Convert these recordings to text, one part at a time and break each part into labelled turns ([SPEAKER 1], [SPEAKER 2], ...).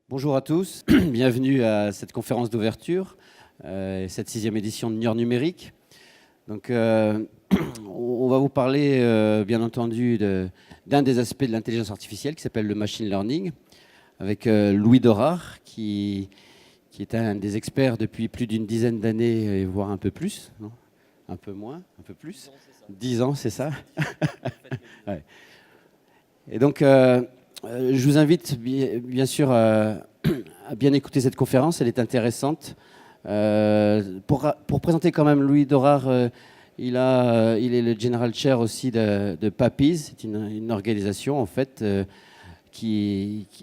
[SPEAKER 1] Bonjour à tous, bienvenue à cette conférence d'ouverture, cette 6e édition de Niort Numérique. Donc, on va vous parler, bien entendu, d'un des aspects de l'intelligence artificielle qui s'appelle le machine learning, avec Louis Dorard, qui est un des experts depuis plus d'une dizaine d'années, voire un peu plus, non ? Un peu moins, un peu plus. 10 ans, c'est ça. Ouais. Et donc, je vous invite bien sûr à bien écouter cette conférence, elle est intéressante. Pour présenter quand même Louis Dorard, il est le General Chair aussi de PAPIS, c'est une organisation en fait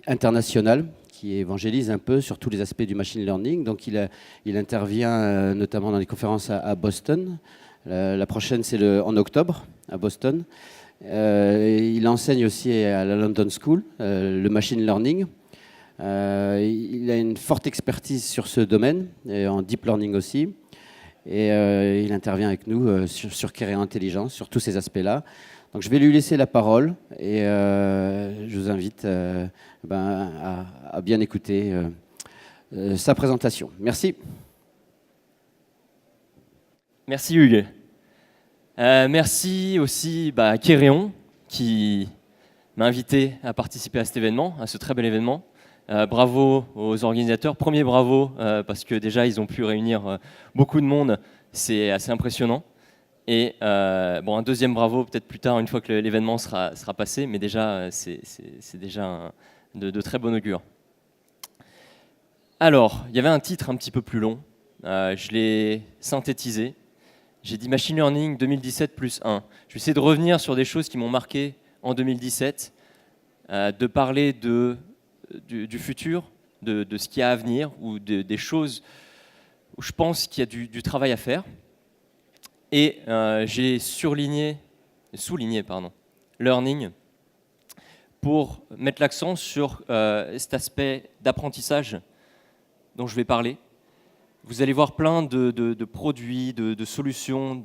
[SPEAKER 1] internationale qui évangélise un peu sur tous les aspects du machine learning. Donc il intervient notamment dans les conférences à Boston. La prochaine c'est en octobre à Boston. Il enseigne aussi à la London School le machine learning. Il a une forte expertise sur ce domaine, et en deep learning aussi. Et il intervient avec nous sur Kéré Intelligence, sur tous ces aspects-là. Donc je vais lui laisser la parole et je vous invite à bien écouter sa présentation. Merci.
[SPEAKER 2] Merci Hugues. Merci aussi à Kéréon qui m'a invité à participer à cet événement, à ce très bel événement. Bravo aux organisateurs. Premier bravo parce que déjà ils ont pu réunir beaucoup de monde, c'est assez impressionnant. Et un deuxième bravo peut-être plus tard une fois que l'événement sera passé, mais déjà c'est déjà de très bon augure. Alors, il y avait un titre un petit peu plus long, je l'ai synthétisé. J'ai dit Machine Learning 2017 plus 1. Je vais essayer de revenir sur des choses qui m'ont marqué en 2017, de parler du futur, de ce qu'il y a à venir, ou des choses où je pense qu'il y a du travail à faire. Et j'ai souligné learning pour mettre l'accent sur cet aspect d'apprentissage dont je vais parler. Vous allez voir plein de produits, de solutions,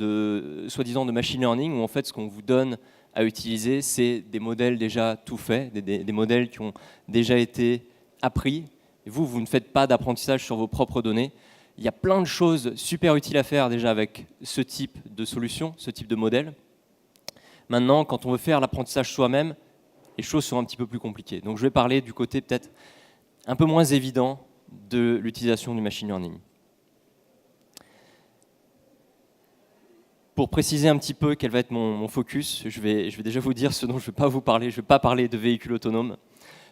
[SPEAKER 2] soi-disant de machine learning, où en fait ce qu'on vous donne à utiliser, c'est des modèles déjà tout faits, des modèles qui ont déjà été appris. Et vous ne faites pas d'apprentissage sur vos propres données. Il y a plein de choses super utiles à faire déjà avec ce type de solution, ce type de modèle. Maintenant, quand on veut faire l'apprentissage soi-même, les choses sont un petit peu plus compliquées. Donc je vais parler du côté peut-être un peu moins évident de l'utilisation du machine learning. Pour préciser un petit peu quel va être mon focus, je vais déjà vous dire ce dont je ne vais pas vous parler. Je ne vais pas parler de véhicules autonomes,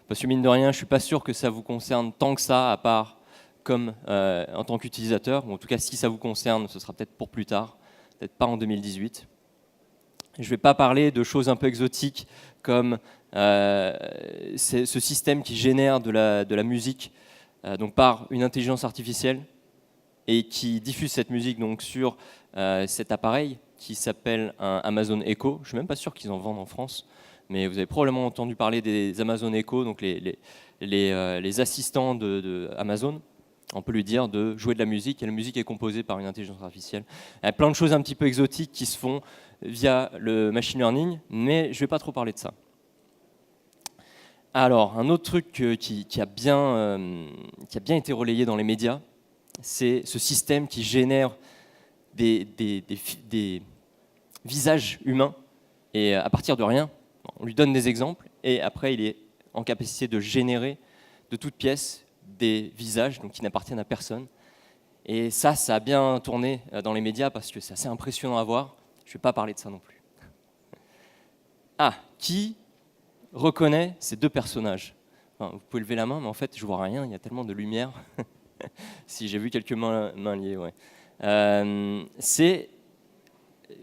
[SPEAKER 2] parce que mine de rien, je ne suis pas sûr que ça vous concerne tant que ça, à part comme en tant qu'utilisateur. Ou en tout cas, si ça vous concerne, ce sera peut-être pour plus tard, peut-être pas en 2018. Je ne vais pas parler de choses un peu exotiques comme ce système qui génère de la musique donc par une intelligence artificielle et qui diffuse cette musique donc, sur cet appareil qui s'appelle un Amazon Echo. Je ne suis même pas sûr qu'ils en vendent en France, mais vous avez probablement entendu parler des Amazon Echo, donc les assistants de Amazon. On peut lui dire de jouer de la musique, et la musique est composée par une intelligence artificielle. Il y a plein de choses un petit peu exotiques qui se font via le machine learning, mais je ne vais pas trop parler de ça. Alors, un autre truc qui a bien été relayé dans les médias, c'est ce système qui génère des visages humains, et à partir de rien, on lui donne des exemples, et après il est en capacité de générer de toutes pièces des visages donc, qui n'appartiennent à personne. Et ça a bien tourné dans les médias parce que c'est assez impressionnant à voir. Je ne vais pas parler de ça non plus. Ah, qui reconnaît ces deux personnages ? Enfin, vous pouvez lever la main, mais en fait, je ne vois rien, il y a tellement de lumière. Si, j'ai vu quelques mains liées, ouais. C'est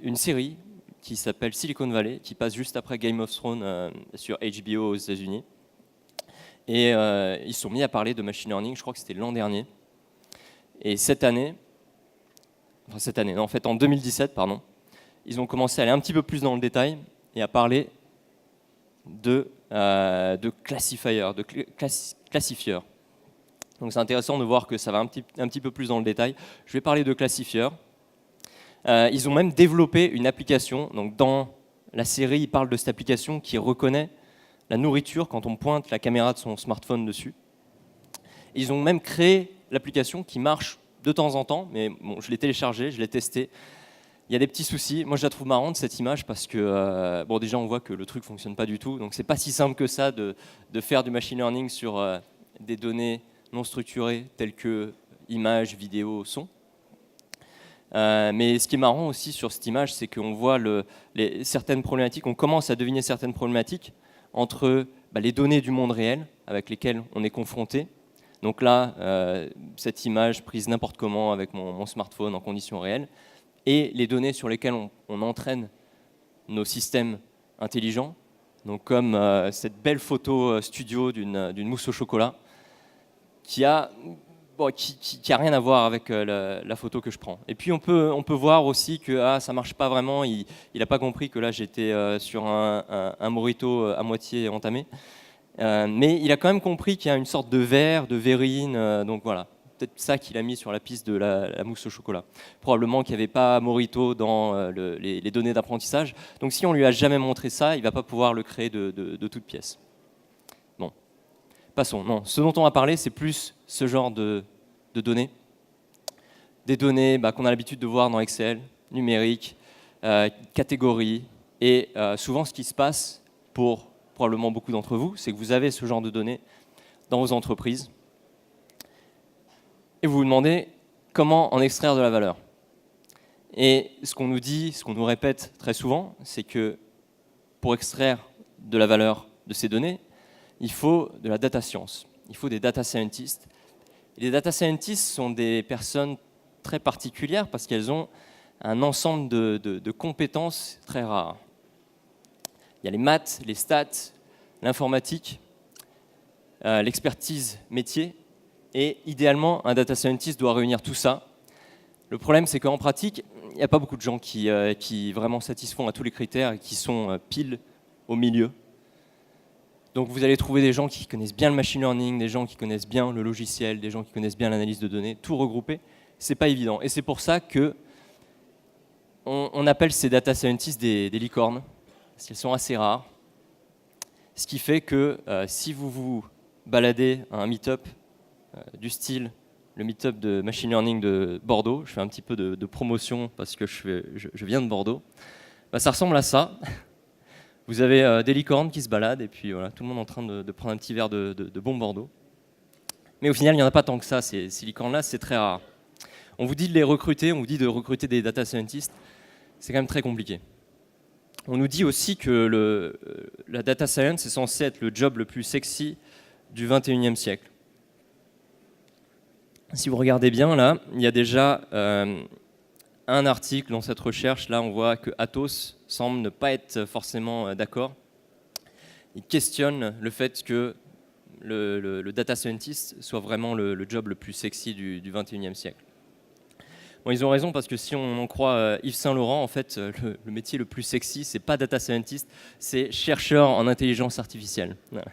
[SPEAKER 2] une série qui s'appelle Silicon Valley, qui passe juste après Game of Thrones sur HBO aux États-Unis. Et ils se sont mis à parler de machine learning, je crois que c'était l'an dernier. Et en 2017, ils ont commencé à aller un petit peu plus dans le détail et à parler de classifiers. Donc c'est intéressant de voir que ça va un petit peu plus dans le détail. Je vais parler de classifiers. Ils ont même développé une application. Donc dans la série, ils parlent de cette application qui reconnaît la nourriture quand on pointe la caméra de son smartphone dessus. Et ils ont même créé l'application qui marche de temps en temps, mais bon, je l'ai téléchargée, je l'ai testée. Il y a des petits soucis. Moi, je la trouve marrante, cette image, parce que bon, déjà, on voit que le truc ne fonctionne pas du tout. Donc, c'est pas si simple que ça de faire du machine learning sur des données non structurées telles que images, vidéos, sons. Mais ce qui est marrant aussi sur cette image, c'est qu'on voit certaines problématiques, on commence à deviner certaines problématiques entre les données du monde réel avec lesquelles on est confronté. Donc là, cette image prise n'importe comment avec mon smartphone en conditions réelles, et les données sur lesquelles on entraîne nos systèmes intelligents, donc comme cette belle photo studio d'une mousse au chocolat, qui a rien à voir avec la photo que je prends. Et puis on peut voir aussi que ça marche pas vraiment, il n'a pas compris que là j'étais sur un mojito à moitié entamé. Mais il a quand même compris qu'il y a une sorte de verre, de verrine, donc voilà. Peut-être ça qu'il a mis sur la piste de la mousse au chocolat. Probablement qu'il n'y avait pas Morito dans les données d'apprentissage. Donc si on lui a jamais montré ça, il ne va pas pouvoir le créer de toute pièce. Bon, passons. Non, ce dont on va parler, c'est plus ce genre de données. Des données qu'on a l'habitude de voir dans Excel, numériques, catégories. Et souvent, ce qui se passe pour probablement beaucoup d'entre vous, c'est que vous avez ce genre de données dans vos entreprises. Et vous vous demandez comment en extraire de la valeur. Et ce qu'on nous dit, ce qu'on nous répète très souvent, c'est que pour extraire de la valeur de ces données, il faut de la data science, il faut des data scientists. Et les data scientists sont des personnes très particulières parce qu'elles ont un ensemble de compétences très rares. Il y a les maths, les stats, l'informatique, l'expertise métier. Et idéalement, un data scientist doit réunir tout ça. Le problème, c'est qu'en pratique, il n'y a pas beaucoup de gens qui vraiment satisfont à tous les critères et qui sont pile au milieu. Donc vous allez trouver des gens qui connaissent bien le machine learning, des gens qui connaissent bien le logiciel, des gens qui connaissent bien l'analyse de données, tout regroupé, c'est pas évident. Et c'est pour ça que on appelle ces data scientists des licornes, parce qu'elles sont assez rares. Ce qui fait que si vous vous baladez à un meet-up du style le meet-up de machine learning de Bordeaux, je fais un petit peu de promotion parce que je viens de Bordeaux, ça ressemble à ça. Vous avez des licornes qui se baladent et puis voilà, tout le monde en train de prendre un petit verre de bon Bordeaux. Mais au final, il n'y en a pas tant que ça, ces licornes-là, c'est très rare. On vous dit de les recruter, on vous dit de recruter des data scientists, c'est quand même très compliqué. On nous dit aussi que la data science est censée être le job le plus sexy du 21e siècle. Si vous regardez bien, là, il y a déjà un article dans cette recherche. Là, on voit que Atos semble ne pas être forcément d'accord. Il questionne le fait que le data scientist soit vraiment le job le plus sexy du 21e siècle. Bon, ils ont raison parce que si on en croit Yves Saint Laurent, en fait, le métier le plus sexy, c'est pas data scientist, c'est chercheur en intelligence artificielle. Voilà.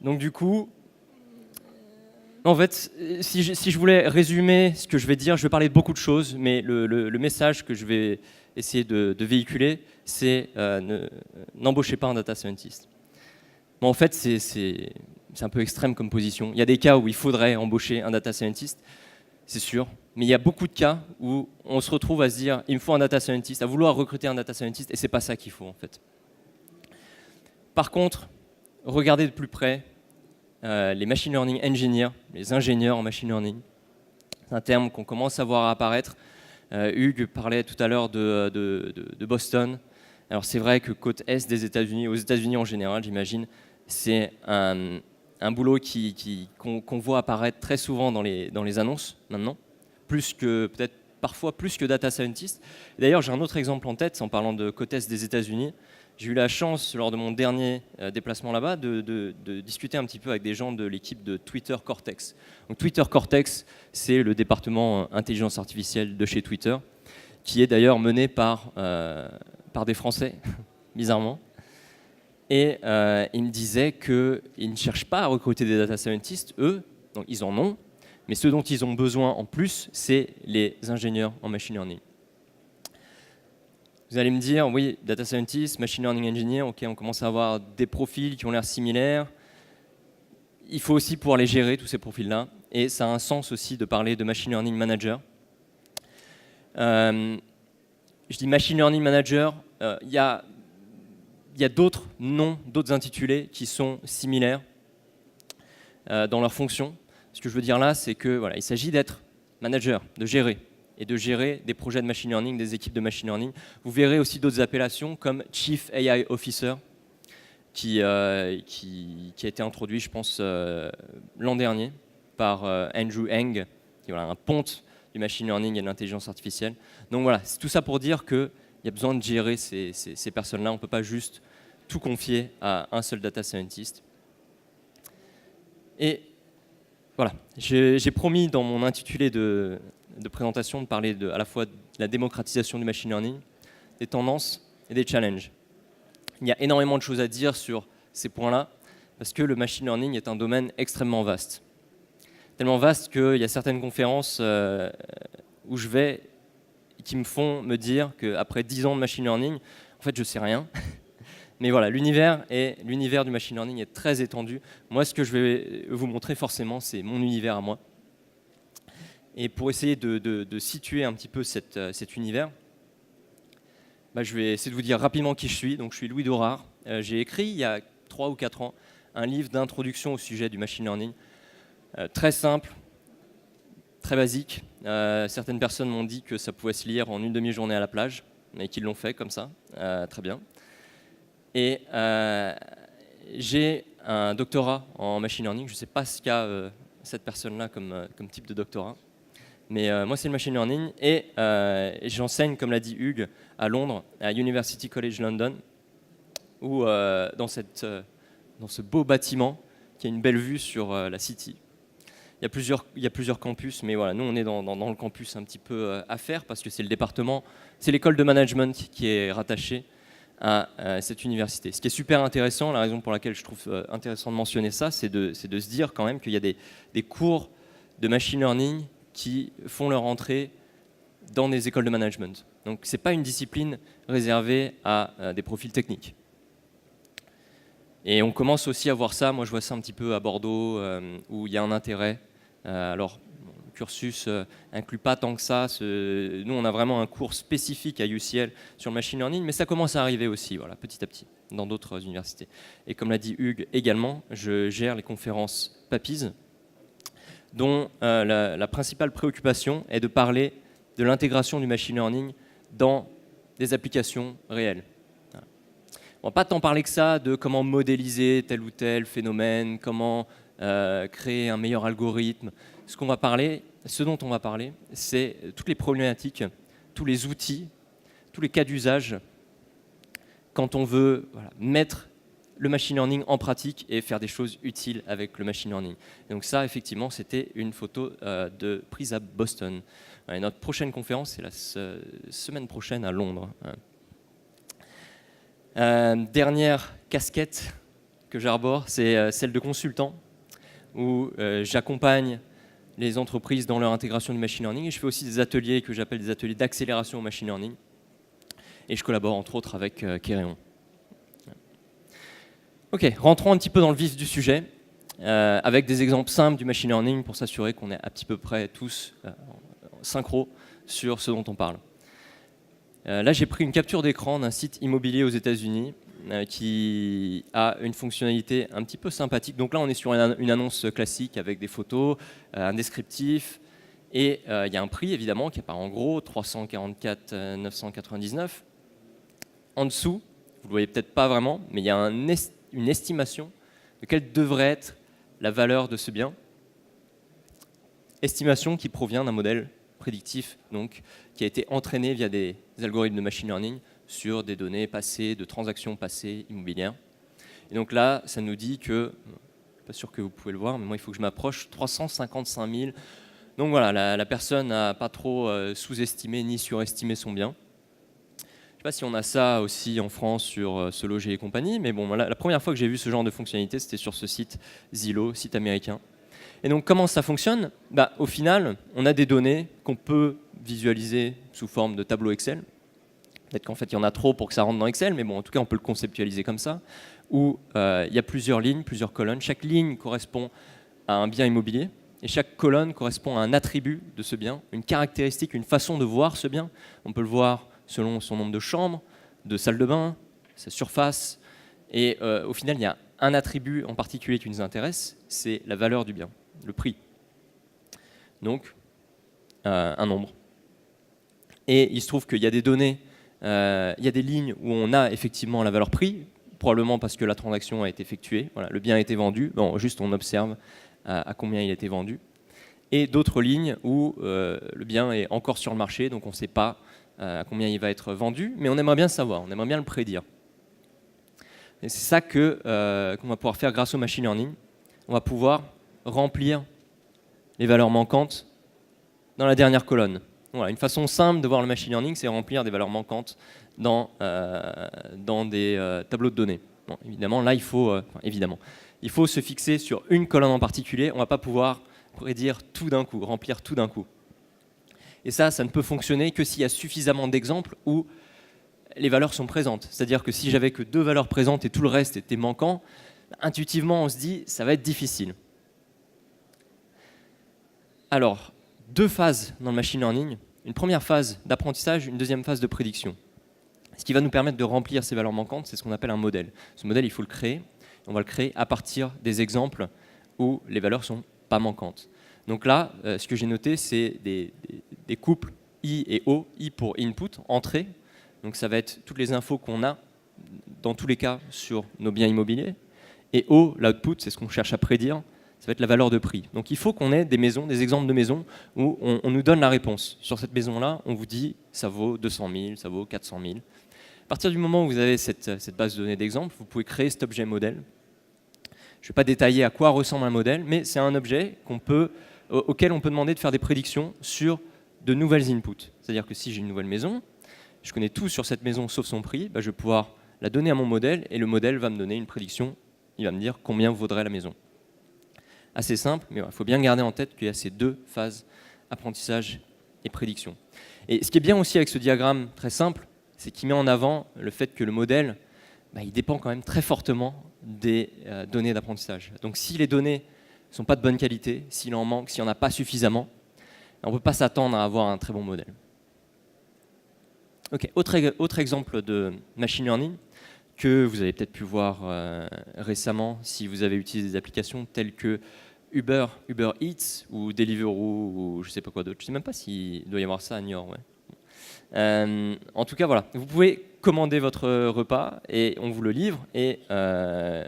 [SPEAKER 2] Donc du coup, en fait, si je voulais résumer ce que je vais dire, je vais parler de beaucoup de choses, mais le message que je vais essayer de véhiculer, c'est n'embauchez pas un data scientist. Bon, en fait, c'est un peu extrême comme position. Il y a des cas où il faudrait embaucher un data scientist, c'est sûr, mais il y a beaucoup de cas où on se retrouve à se dire il me faut un data scientist, à vouloir recruter un data scientist, et c'est pas ça qu'il faut en fait. Par contre, regardez de plus près les machine learning engineers, les ingénieurs en machine learning. C'est un terme qu'on commence à voir apparaître. Hugues parlait tout à l'heure de Boston. Alors c'est vrai que côte est des États-Unis, aux États-Unis en général, j'imagine, c'est un boulot qu'on voit apparaître très souvent dans les annonces maintenant, peut-être parfois plus que data scientist. D'ailleurs, j'ai un autre exemple en tête en parlant de côte est des États-Unis. J'ai eu la chance, lors de mon dernier déplacement là-bas, de discuter un petit peu avec des gens de l'équipe de Twitter Cortex. Donc, Twitter Cortex, c'est le département intelligence artificielle de chez Twitter, qui est d'ailleurs mené par des Français, bizarrement. Et ils me disaient qu'ils ne cherchent pas à recruter des data scientists, eux, donc ils en ont, mais ce dont ils ont besoin en plus, c'est les ingénieurs en machine learning. Vous allez me dire, oui, data scientist, machine learning engineer, ok, on commence à avoir des profils qui ont l'air similaires. il faut aussi pouvoir les gérer, tous ces profils-là. Et ça a un sens aussi de parler de Machine Learning Manager. Je dis Machine Learning Manager, il y a d'autres noms, d'autres intitulés qui sont similaires dans leur fonction. Ce que je veux dire là, c'est que voilà, il s'agit d'être manager, de gérer, et de gérer des projets de machine learning, des équipes de machine learning. Vous verrez aussi d'autres appellations comme Chief AI Officer, qui a été introduit, je pense, l'an dernier par Andrew Ng, qui est un ponte du machine learning et de l'intelligence artificielle. Donc voilà, c'est tout ça pour dire qu'il y a besoin de gérer ces personnes-là. On ne peut pas juste tout confier à un seul data scientist. Et voilà, j'ai promis dans mon intitulé de présentation de parler à la fois de la démocratisation du machine learning, des tendances et des challenges. Il y a énormément de choses à dire sur ces points-là, parce que le machine learning est un domaine extrêmement vaste. Tellement vaste qu'il y a certaines conférences où je vais qui me font me dire qu'après 10 ans de machine learning, en fait, je ne sais rien. Mais voilà, l'univers du machine learning est très étendu. Moi, ce que je vais vous montrer forcément, c'est mon univers à moi. Et pour essayer de situer un petit peu cet univers, je vais essayer de vous dire rapidement qui je suis. Donc, je suis Louis Dorard. J'ai écrit il y a 3 ou 4 ans un livre d'introduction au sujet du machine learning. Très simple, très basique. Certaines personnes m'ont dit que ça pouvait se lire en une demi-journée à la plage, mais qu'ils l'ont fait comme ça. Très bien. Et j'ai un doctorat en machine learning. Je ne sais pas ce qu'a cette personne-là comme type de doctorat. Mais moi, c'est le machine learning. Et j'enseigne, comme l'a dit Hugues, à Londres, à University College London, où dans ce beau bâtiment qui a une belle vue sur la City. Il y a plusieurs campus, mais voilà, nous, on est dans le campus un petit peu à faire, parce que c'est l'école de management qui est rattachée à cette université. Ce qui est super intéressant, la raison pour laquelle je trouve intéressant de mentionner ça, c'est de se dire quand même qu'il y a des cours de machine learning qui font leur entrée dans des écoles de management. Donc ce n'est pas une discipline réservée à des profils techniques. Et on commence aussi à voir ça, moi je vois ça un petit peu à Bordeaux, où il y a un intérêt. Alors, le cursus inclut pas tant que ça. Nous, on a vraiment un cours spécifique à UCL sur le machine learning, mais ça commence à arriver aussi, voilà, petit à petit, dans d'autres universités. Et comme l'a dit Hugues également, je gère les conférences PAPIS, dont la principale préoccupation est de parler de l'intégration du machine learning dans des applications réelles. On ne va pas tant parler que ça de comment modéliser tel ou tel phénomène, comment créer un meilleur algorithme. Ce dont on va parler, c'est toutes les problématiques, tous les outils, tous les cas d'usage quand on veut mettre le machine learning en pratique et faire des choses utiles avec le machine learning. Et donc ça, effectivement, c'était une photo prise à Boston. Et notre prochaine conférence, c'est la semaine prochaine à Londres. Dernière casquette que j'arbore, c'est celle de consultant, où j'accompagne les entreprises dans leur intégration du machine learning, et je fais aussi des ateliers que j'appelle des ateliers d'accélération au machine learning, et je collabore entre autres avec Kéréon. Ok, rentrons un petit peu dans le vif du sujet, avec des exemples simples du machine learning pour s'assurer qu'on est à petit peu près tous synchro sur ce dont on parle. Là, j'ai pris une capture d'écran d'un site immobilier aux États-Unis qui a une fonctionnalité un petit peu sympathique. Donc là, on est sur une annonce classique avec des photos, un descriptif, et il y a un prix, évidemment, qui apparaît en gros, 344 999. En dessous, vous ne le voyez peut-être pas vraiment, mais il y a une estimation de quelle devrait être la valeur de ce bien. Estimation qui provient d'un modèle prédictif, donc, qui a été entraîné via des algorithmes de machine learning sur des données passées, de transactions passées immobilières. Et donc là, ça nous dit que, je ne suis pas sûr que vous pouvez le voir, mais moi, il faut que je m'approche, 355 000. Donc voilà, la personne n'a pas trop sous-estimé ni surestimé son bien. Je ne sais pas si on a ça aussi en France sur Se Loger et compagnie, mais bon, la première fois que j'ai vu ce genre de fonctionnalité, c'était sur ce site Zillow, site américain. Et donc, comment ça fonctionne ? Au final, on a des données qu'on peut visualiser sous forme de tableau Excel, Peut-être qu'en fait, il y en a trop pour que ça rentre dans Excel, mais bon, en tout cas, on peut le conceptualiser comme ça, où il y a plusieurs lignes, plusieurs colonnes. Chaque ligne correspond à un bien immobilier, et chaque colonne correspond à un attribut de ce bien, une caractéristique, une façon de voir ce bien. On peut le voir selon son nombre de chambres, de salles de bain, sa surface, et au final, il y a un attribut en particulier qui nous intéresse, c'est la valeur du bien, le prix. Donc, un nombre. Et il se trouve qu'il y a des données, il y a des lignes où on a effectivement la valeur prix, probablement parce que la transaction a été effectuée, voilà, le bien a été vendu, bon, juste on observe à combien il a été vendu. Et d'autres lignes où le bien est encore sur le marché, donc on ne sait pas à combien il va être vendu, mais on aimerait bien savoir, on aimerait bien le prédire. Et c'est ça qu'on va pouvoir faire grâce au machine learning. On va pouvoir remplir les valeurs manquantes dans la dernière colonne. Voilà, une façon simple de voir le machine learning, c'est remplir des valeurs manquantes dans des tableaux de données. Bon, évidemment, là, il faut se fixer sur une colonne en particulier. On ne va pas pouvoir prédire tout d'un coup, remplir tout d'un coup. Et ça ne peut fonctionner que s'il y a suffisamment d'exemples où les valeurs sont présentes. C'est-à-dire que si j'avais que 2 valeurs présentes et tout le reste était manquant, intuitivement, on se dit ça va être difficile. Alors, 2 phases dans le machine learning. Une première phase d'apprentissage, une deuxième phase de prédiction. Ce qui va nous permettre de remplir ces valeurs manquantes, c'est ce qu'on appelle un modèle. Ce modèle, il faut le créer. On va le créer à partir des exemples où les valeurs ne sont pas manquantes. Donc là, ce que j'ai noté, c'est des couples I et O. I pour input, entrée. Donc ça va être toutes les infos qu'on a, dans tous les cas, sur nos biens immobiliers. Et O, l'output, c'est ce qu'on cherche à prédire, ça va être la valeur de prix. Donc il faut qu'on ait des maisons, des exemples de maisons où on nous donne la réponse. Sur cette maison-là, on vous dit ça vaut 200 000, ça vaut 400 000. À partir du moment où vous avez cette base de données d'exemples, vous pouvez créer cet objet modèle. Je ne vais pas détailler à quoi ressemble un modèle, mais c'est un objet auquel on peut demander de faire des prédictions sur de nouvelles inputs. C'est-à-dire que si j'ai une nouvelle maison, je connais tout sur cette maison sauf son prix, je vais pouvoir la donner à mon modèle et le modèle va me donner une prédiction. Il va me dire combien vaudrait la maison. Assez simple, mais il faut bien garder en tête qu'il y a ces 2 phases, apprentissage et prédiction. Et ce qui est bien aussi avec ce diagramme très simple, c'est qu'il met en avant le fait que le modèle, il dépend quand même très fortement des données d'apprentissage. Donc si les données ne sont pas de bonne qualité, s'il en manque, s'il n'y en a pas suffisamment, on ne peut pas s'attendre à avoir un très bon modèle. Ok, autre exemple de machine learning que vous avez peut-être pu voir récemment si vous avez utilisé des applications telles que Uber Eats ou Deliveroo ou je ne sais pas quoi d'autre. Je ne sais même pas s'il doit y avoir ça à Niort. Ouais. En tout cas, voilà. Vous pouvez commander votre repas et on vous le livre et on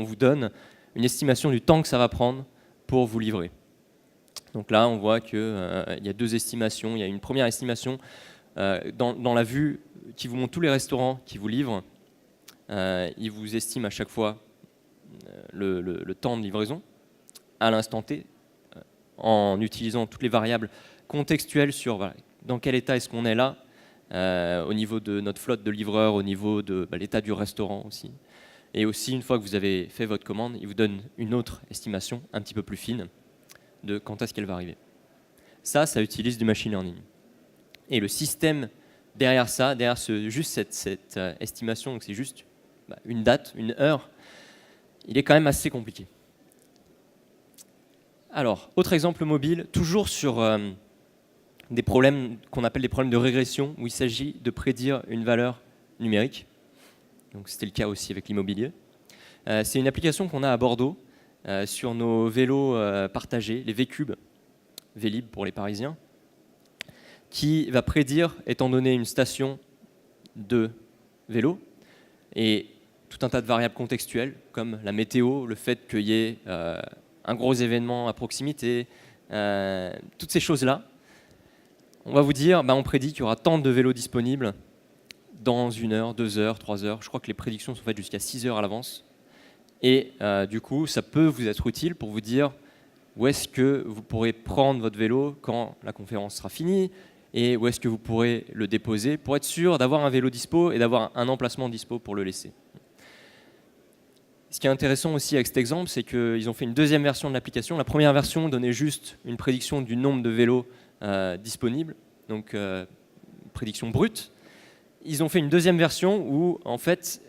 [SPEAKER 2] vous donne une estimation du temps que ça va prendre pour vous livrer. Donc là, on voit qu'il y a 2 estimations. Il y a une première estimation dans la vue qui vous montre tous les restaurants qui vous livrent. Ils vous estiment à chaque fois le temps de livraison à l'instant T en utilisant toutes les variables contextuelles sur dans quel état est-ce qu'on est là au niveau de notre flotte de livreurs, au niveau de l'état du restaurant aussi. Et aussi, une fois que vous avez fait votre commande, ils vous donnent une autre estimation un petit peu plus fine de quand est-ce qu'elle va arriver. Ça utilise du machine learning. Et le système derrière ça, juste cette estimation, donc c'est juste une date, une heure, il est quand même assez compliqué. Alors, autre exemple mobile, toujours sur des problèmes qu'on appelle des problèmes de régression, où il s'agit de prédire une valeur numérique. Donc c'était le cas aussi avec l'immobilier. C'est une application qu'on a à Bordeaux sur nos vélos partagés, les V-Cube, Vélib pour les Parisiens, qui va prédire, étant donné une station de vélo, et tout un tas de variables contextuelles, comme la météo, le fait qu'il y ait un gros événement à proximité, toutes ces choses-là, on va vous dire, on prédit qu'il y aura tant de vélos disponibles dans 1 heure, 2 heures, 3 heures. Je crois que les prédictions sont faites jusqu'à 6 heures à l'avance. Et du coup, ça peut vous être utile pour vous dire où est-ce que vous pourrez prendre votre vélo quand la conférence sera finie et où est-ce que vous pourrez le déposer pour être sûr d'avoir un vélo dispo et d'avoir un emplacement dispo pour le laisser. Ce qui est intéressant aussi avec cet exemple, c'est qu'ils ont fait une deuxième version de l'application. La première version donnait juste une prédiction du nombre de vélos disponibles. Donc prédictions brutes. Ils ont fait une deuxième version où, en fait,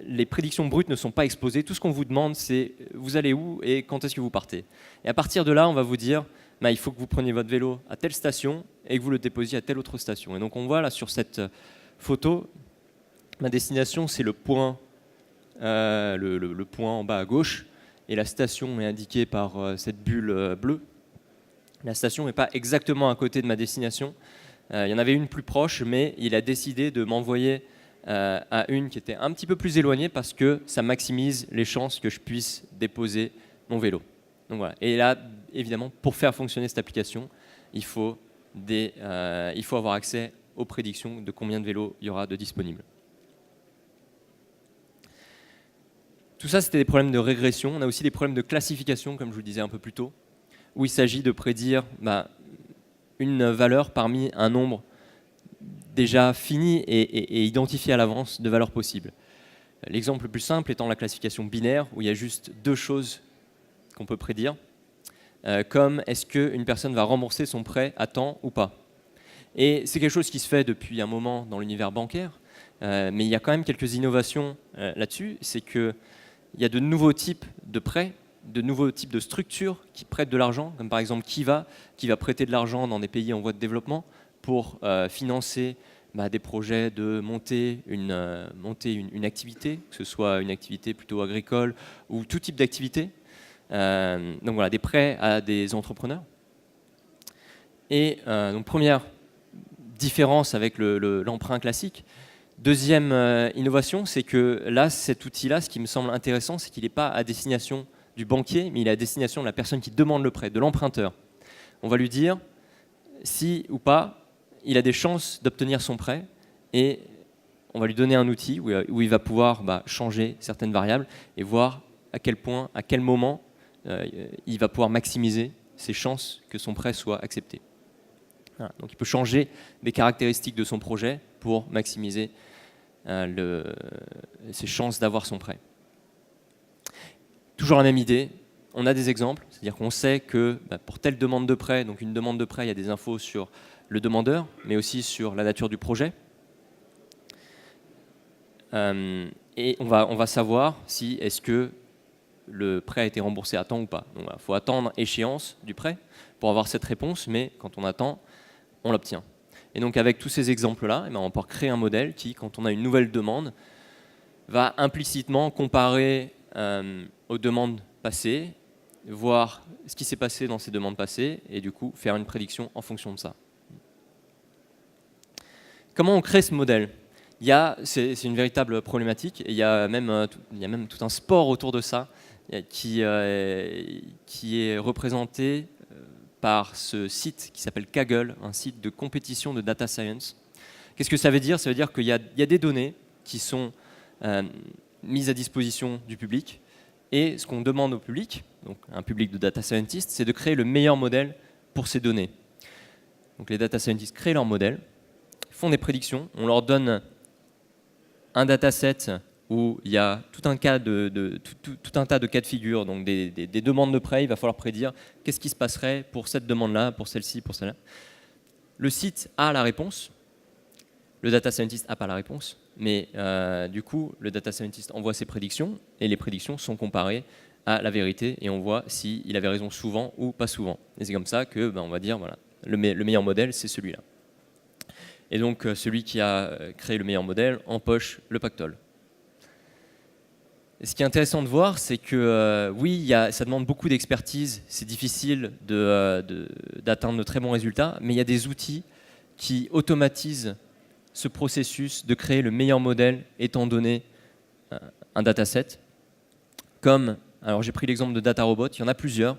[SPEAKER 2] les prédictions brutes ne sont pas exposées. Tout ce qu'on vous demande, c'est vous allez où et quand est-ce que vous partez. Et à partir de là, on va vous dire, il faut que vous preniez votre vélo à telle station et que vous le déposiez à telle autre station. Et donc on voit là sur cette photo, ma destination, c'est le point en bas à gauche, et la station est indiquée par cette bulle bleue. La station n'est pas exactement à côté de ma destination. Il y en avait une plus proche, mais il a décidé de m'envoyer à une qui était un petit peu plus éloignée parce que ça maximise les chances que je puisse déposer mon vélo. Donc voilà. Et là, évidemment, pour faire fonctionner cette application, il faut avoir accès aux prédictions de combien de vélos il y aura de disponibles. Tout ça, c'était des problèmes de régression. On a aussi des problèmes de classification, comme je vous le disais un peu plus tôt, où il s'agit de prédire une valeur parmi un nombre déjà fini et identifié à l'avance de valeurs possibles. L'exemple le plus simple étant la classification binaire, où il y a juste deux choses qu'on peut prédire, comme est-ce qu'une personne va rembourser son prêt à temps ou pas. Et c'est quelque chose qui se fait depuis un moment dans l'univers bancaire, mais il y a quand même quelques innovations là-dessus. C'est qu'il y a de nouveaux types de prêts, de nouveaux types de structures qui prêtent de l'argent, comme par exemple Kiva, qui va prêter de l'argent dans des pays en voie de développement pour financer des projets de monter une activité, que ce soit une activité plutôt agricole ou tout type d'activité. Donc voilà, des prêts à des entrepreneurs. Et donc première différence avec l'emprunt classique. Deuxième innovation, c'est que là, cet outil-là, ce qui me semble intéressant, c'est qu'il n'est pas à destination du banquier, mais il est à destination de la personne qui demande le prêt, de l'emprunteur. On va lui dire si ou pas il a des chances d'obtenir son prêt, et on va lui donner un outil où il va pouvoir changer certaines variables et voir à quel point, à quel moment il va pouvoir maximiser ses chances que son prêt soit accepté. Voilà. Donc il peut changer des caractéristiques de son projet pour maximiser ses chances d'avoir son prêt. Toujours la même idée, on a des exemples, c'est-à-dire qu'on sait que pour telle demande de prêt, donc une demande de prêt, il y a des infos sur le demandeur, mais aussi sur la nature du projet. Et on va savoir si est-ce que le prêt a été remboursé à temps ou pas. Donc il faut attendre échéance du prêt pour avoir cette réponse, mais quand on attend, on l'obtient. Et donc avec tous ces exemples-là, on va pouvoir créer un modèle qui, quand on a une nouvelle demande, va implicitement comparer aux demandes passées, voir ce qui s'est passé dans ces demandes passées, et du coup faire une prédiction en fonction de ça. Comment on crée ce modèle ? C'est une véritable problématique, et il y a même tout un sport autour de ça qui est représenté par ce site qui s'appelle Kaggle, un site de compétition de data science. Qu'est-ce que ça veut dire ? Ça veut dire qu'il y a des données qui sont mises à disposition du public, et ce qu'on demande au public, donc un public de data scientists, c'est de créer le meilleur modèle pour ces données. Donc les data scientists créent leur modèle, font des prédictions, on leur donne un dataset où il y a tout un tas de cas de figure, donc des demandes de prêt, il va falloir prédire qu'est-ce qui se passerait pour cette demande-là, pour celle-ci, pour celle-là. Le site a la réponse, le data scientist n'a pas la réponse, mais du coup, le data scientist envoie ses prédictions, et les prédictions sont comparées à la vérité, et on voit s'il avait raison souvent ou pas souvent. Et c'est comme ça que, on va dire, voilà, le meilleur modèle, c'est celui-là. Et donc, celui qui a créé le meilleur modèle empoche le pactole. Et ce qui est intéressant de voir, c'est que oui, ça demande beaucoup d'expertise, c'est difficile d'atteindre de très bons résultats, mais il y a des outils qui automatisent ce processus de créer le meilleur modèle étant donné un dataset. Alors j'ai pris l'exemple de DataRobot, il y en a plusieurs.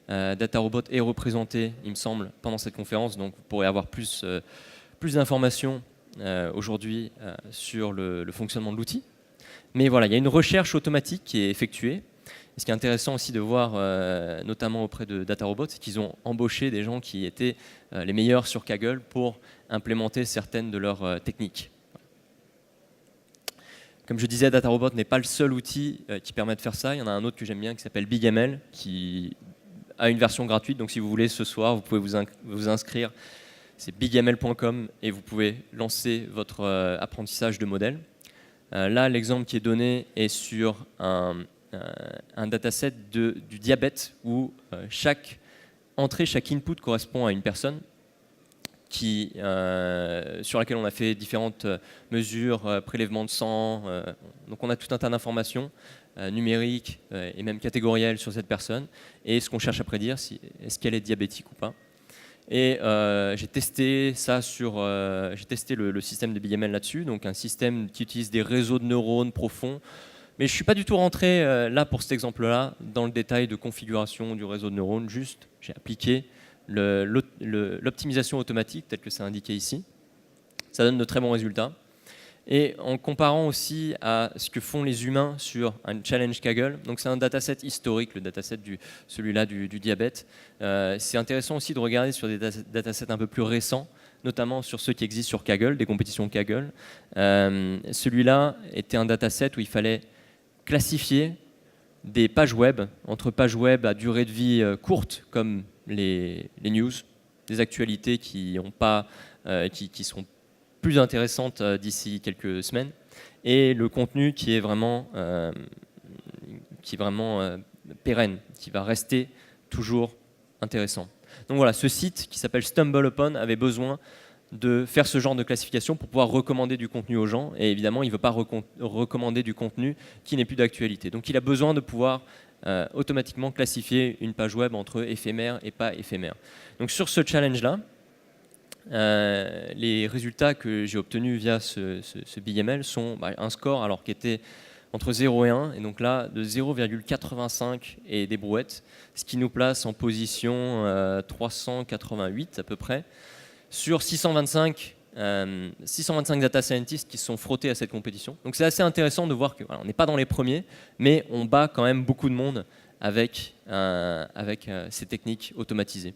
[SPEAKER 2] DataRobot est représenté, il me semble, pendant cette conférence, donc vous pourrez avoir plus d'informations aujourd'hui sur le fonctionnement de l'outil. Mais voilà, il y a une recherche automatique qui est effectuée. Et ce qui est intéressant aussi de voir, notamment auprès de DataRobot, c'est qu'ils ont embauché des gens qui étaient les meilleurs sur Kaggle pour implémenter certaines de leurs techniques. Comme je disais, DataRobot n'est pas le seul outil qui permet de faire ça. Il y en a un autre que j'aime bien qui s'appelle BigML, qui a une version gratuite. Donc si vous voulez, ce soir, vous pouvez vous inscrire c'est bigml.com et vous pouvez lancer votre apprentissage de modèle. Là, l'exemple qui est donné est sur un dataset du diabète où chaque entrée, chaque input correspond à une personne sur laquelle on a fait différentes mesures, prélèvements de sang. Donc on a tout un tas d'informations numériques et même catégorielles sur cette personne. Et ce qu'on cherche à prédire, est-ce qu'elle est diabétique ou pas. Et j'ai testé ça j'ai testé le système de BigML là-dessus, donc un système qui utilise des réseaux de neurones profonds. Mais je ne suis pas du tout rentré là pour cet exemple-là dans le détail de configuration du réseau de neurones. Juste, j'ai appliqué l'optimisation automatique, telle que c'est indiqué ici. Ça donne de très bons résultats. Et en comparant aussi à ce que font les humains sur un challenge Kaggle, donc c'est un dataset historique, le dataset celui-là du diabète. C'est intéressant aussi de regarder sur des datasets un peu plus récents, notamment sur ceux qui existent sur Kaggle, des compétitions Kaggle. Celui-là était un dataset où il fallait classifier des pages web, entre pages web à durée de vie courte, comme les news, des actualités qui seront plus intéressantes d'ici quelques semaines, et le contenu qui est vraiment pérenne, qui va rester toujours intéressant. Donc voilà, ce site qui s'appelle StumbleUpon avait besoin de faire ce genre de classification pour pouvoir recommander du contenu aux gens, et évidemment il ne veut pas recommander du contenu qui n'est plus d'actualité. Donc il a besoin de pouvoir automatiquement classifier une page web entre éphémère et pas éphémère. Donc sur ce challenge-là, les résultats que j'ai obtenus via ce BigML sont un score qui était entre 0 et 1, et donc là de 0,85 et des brouettes, ce qui nous place en position 388 à peu près, sur 625 data scientists qui se sont frottés à cette compétition. Donc c'est assez intéressant de voir qu'on n'est pas dans les premiers, mais on bat quand même beaucoup de monde avec ces techniques automatisées.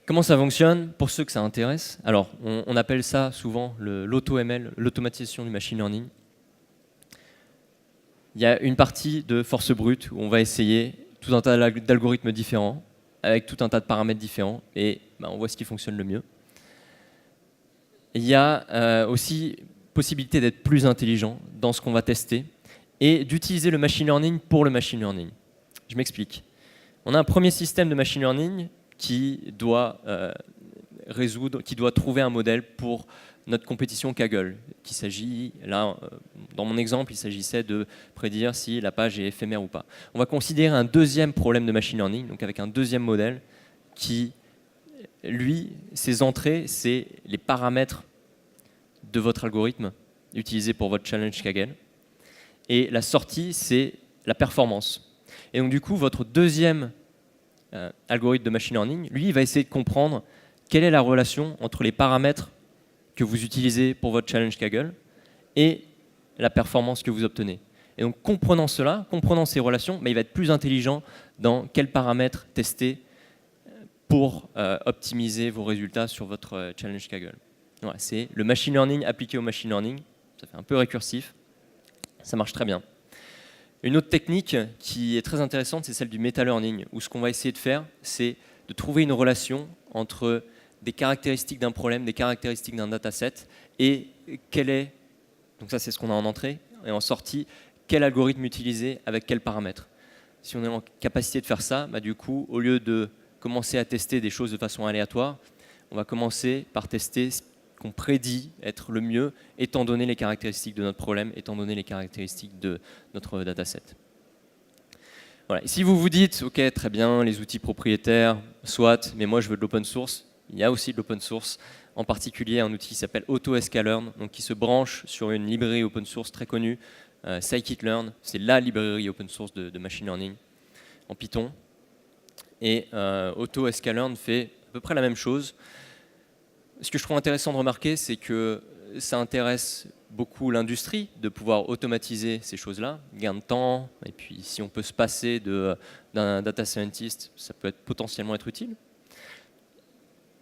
[SPEAKER 2] Comment ça fonctionne? Pour ceux que ça intéresse, alors on appelle ça souvent l'auto-ML, l'automatisation du machine learning. Il y a une partie de force brute où on va essayer tout un tas d'algorithmes différents, avec tout un tas de paramètres différents, et on voit ce qui fonctionne le mieux. Il y a aussi possibilité d'être plus intelligent dans ce qu'on va tester, et d'utiliser le machine learning pour le machine learning. Je m'explique. On a un premier système de machine learning qui doit trouver un modèle pour notre compétition Kaggle. Là, dans mon exemple, il s'agissait de prédire si la page est éphémère ou pas. On va considérer un deuxième problème de machine learning, donc avec un deuxième modèle qui, lui, ses entrées, c'est les paramètres de votre algorithme utilisé pour votre challenge Kaggle. Et la sortie, c'est la performance. Et donc du coup, votre deuxième algorithme de machine learning, lui, il va essayer de comprendre quelle est la relation entre les paramètres que vous utilisez pour votre challenge Kaggle et la performance que vous obtenez. Et donc, comprenant cela, comprenant ces relations, il va être plus intelligent dans quels paramètres tester pour optimiser vos résultats sur votre challenge Kaggle. Voilà, c'est le machine learning appliqué au machine learning. Ça fait un peu récursif. Ça marche très bien. Une autre technique qui est très intéressante, c'est celle du meta-learning, où ce qu'on va essayer de faire, c'est de trouver une relation entre des caractéristiques d'un problème, des caractéristiques d'un dataset, et donc ça c'est ce qu'on a en entrée, et en sortie, quel algorithme utiliser avec quels paramètres. Si on est en capacité de faire ça, du coup, au lieu de commencer à tester des choses de façon aléatoire, on va commencer par tester ce qu'on prédit être le mieux, étant donné les caractéristiques de notre problème, étant donné les caractéristiques de notre dataset. Voilà. Et si vous vous dites, ok, très bien, les outils propriétaires, soit, mais moi je veux de l'open source, il y a aussi de l'open source, en particulier un outil qui s'appelle AutoScaLearn, donc qui se branche sur une librairie open source très connue, scikit-learn, c'est la librairie open source de machine learning en Python. Et AutoScaLearn fait à peu près la même chose. Ce que je trouve intéressant de remarquer, c'est que ça intéresse beaucoup l'industrie de pouvoir automatiser ces choses-là, gain de temps, et puis si on peut se passer d'un data scientist, ça peut potentiellement être utile.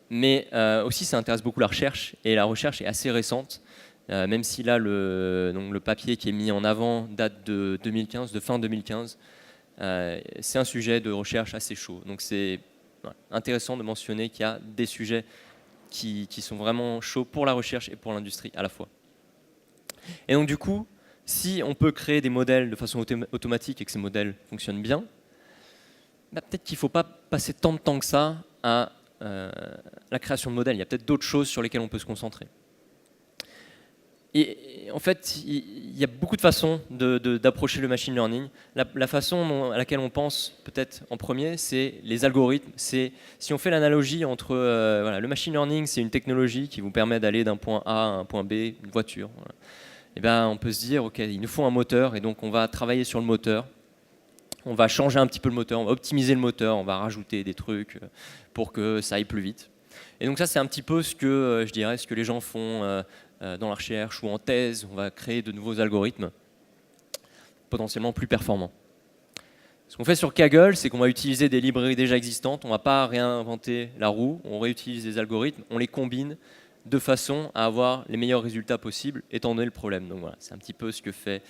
[SPEAKER 2] Mais aussi, ça intéresse beaucoup la recherche, et la recherche est assez récente, même si là, le papier qui est mis en avant date de 2015, de fin 2015, c'est un sujet de recherche assez chaud. Donc c'est Voilà. Intéressant de mentionner qu'il y a des sujets qui sont vraiment chauds pour la recherche et pour l'industrie à la fois. Et donc du coup, si on peut créer des modèles de façon automatique et que ces modèles fonctionnent bien, peut-être qu'il ne faut pas passer tant de temps que ça à la création de modèles. Il y a peut-être d'autres choses sur lesquelles on peut se concentrer. Et en fait, il y a beaucoup de façons d'approcher le machine learning. La façon à laquelle on pense peut-être en premier, c'est les algorithmes. Si on fait l'analogie entre voilà, le machine learning, c'est une technologie qui vous permet d'aller d'un point A à un point B, une voiture. Voilà. Et ben, on peut se dire, ok, il nous faut un moteur, et donc on va travailler sur le moteur. On va changer un petit peu le moteur, on va optimiser le moteur, on va rajouter des trucs pour que ça aille plus vite. Et donc ça, c'est un petit peu ce que je dirais, ce que les gens font dans la recherche ou en thèse. On va créer de nouveaux algorithmes potentiellement plus performants. Ce qu'on fait sur Kaggle, c'est qu'on va utiliser des librairies déjà existantes. On ne va pas réinventer la roue, on réutilise des algorithmes, on les combine de façon à avoir les meilleurs résultats possibles, étant donné le problème. Donc voilà, c'est un petit peu ce que fait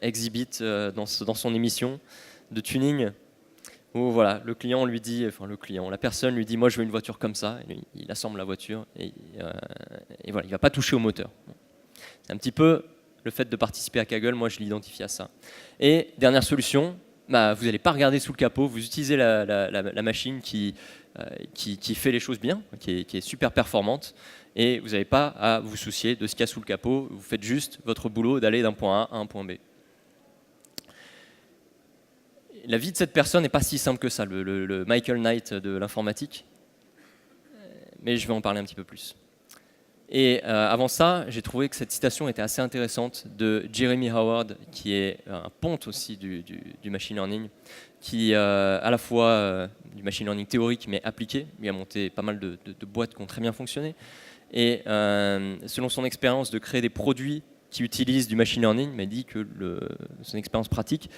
[SPEAKER 2] Exhibit dans son émission de tuning, où voilà, le client lui dit, enfin la personne lui dit, moi je veux une voiture comme ça, et lui, il assemble la voiture et voilà, il va pas toucher au moteur. C'est un petit peu le fait de participer à Kaggle, moi je l'identifie à ça. Et dernière solution, vous n'allez pas regarder sous le capot, vous utilisez la machine qui fait les choses bien, qui est super performante, et vous n'avez pas à vous soucier de ce qu'il y a sous le capot, vous faites juste votre boulot d'aller d'un point A à un point B. La vie de cette personne n'est pas si simple que ça, le Michael Knight de l'informatique, mais je vais en parler un petit peu plus. Et avant ça, j'ai trouvé que cette citation était assez intéressante de Jeremy Howard, qui est un ponte aussi du machine learning, qui à la fois du machine learning théorique mais appliqué. Il a monté pas mal de boîtes qui ont très bien fonctionné. Et selon son expérience de créer des produits qui utilisent du machine learning, il m'a dit que son expérience pratique,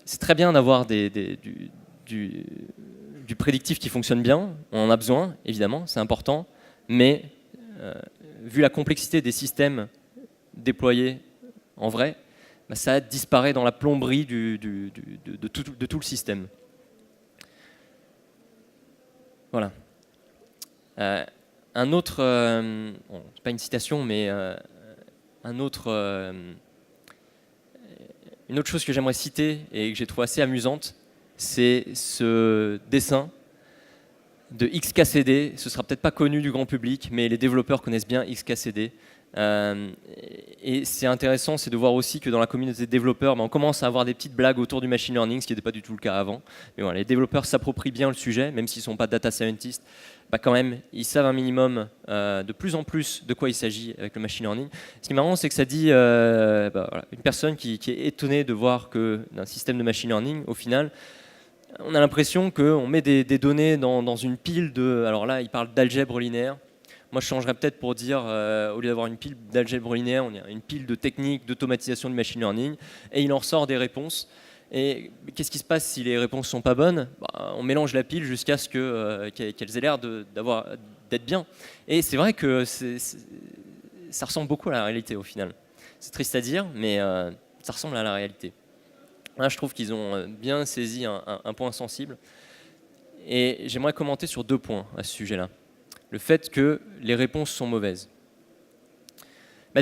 [SPEAKER 2] c'est très bien d'avoir du prédictif qui fonctionne bien. On en a besoin, évidemment, c'est important, mais vu la complexité des systèmes déployés en vrai, ça disparaît dans la plomberie de tout le système. Voilà. Un autre, bon, c'est pas une citation, mais une autre chose que j'aimerais citer et que j'ai trouvé assez amusante, c'est ce dessin de XKCD. Ce sera peut-être pas connu du grand public, mais les développeurs connaissent bien XKCD. Et c'est intéressant, c'est de voir aussi que dans la communauté de développeurs, on commence à avoir des petites blagues autour du machine learning, ce qui n'était pas du tout le cas avant. Mais voilà, les développeurs s'approprient bien le sujet, même s'ils ne sont pas data scientists. Quand même, ils savent un minimum de plus en plus de quoi il s'agit avec le machine learning. Ce qui est marrant, c'est que ça dit voilà, une personne qui est étonnée de voir que d'un système de machine learning, au final, on a l'impression qu'on met des données dans une pile de... Alors là, il parle d'algèbre linéaire. Moi, je changerais peut-être pour dire, au lieu d'avoir une pile d'algèbre linéaire, on a une pile de techniques d'automatisation du machine learning, et il en ressort des réponses. Et qu'est-ce qui se passe si les réponses ne sont pas bonnes ? On mélange la pile jusqu'à ce qu'elles aient l'air d'être bien. Et c'est vrai que ça ressemble beaucoup à la réalité au final. C'est triste à dire, mais ça ressemble à la réalité. Là, je trouve qu'ils ont bien saisi un point sensible. Et j'aimerais commenter sur 2 points à ce sujet-là. Le fait que les réponses sont mauvaises.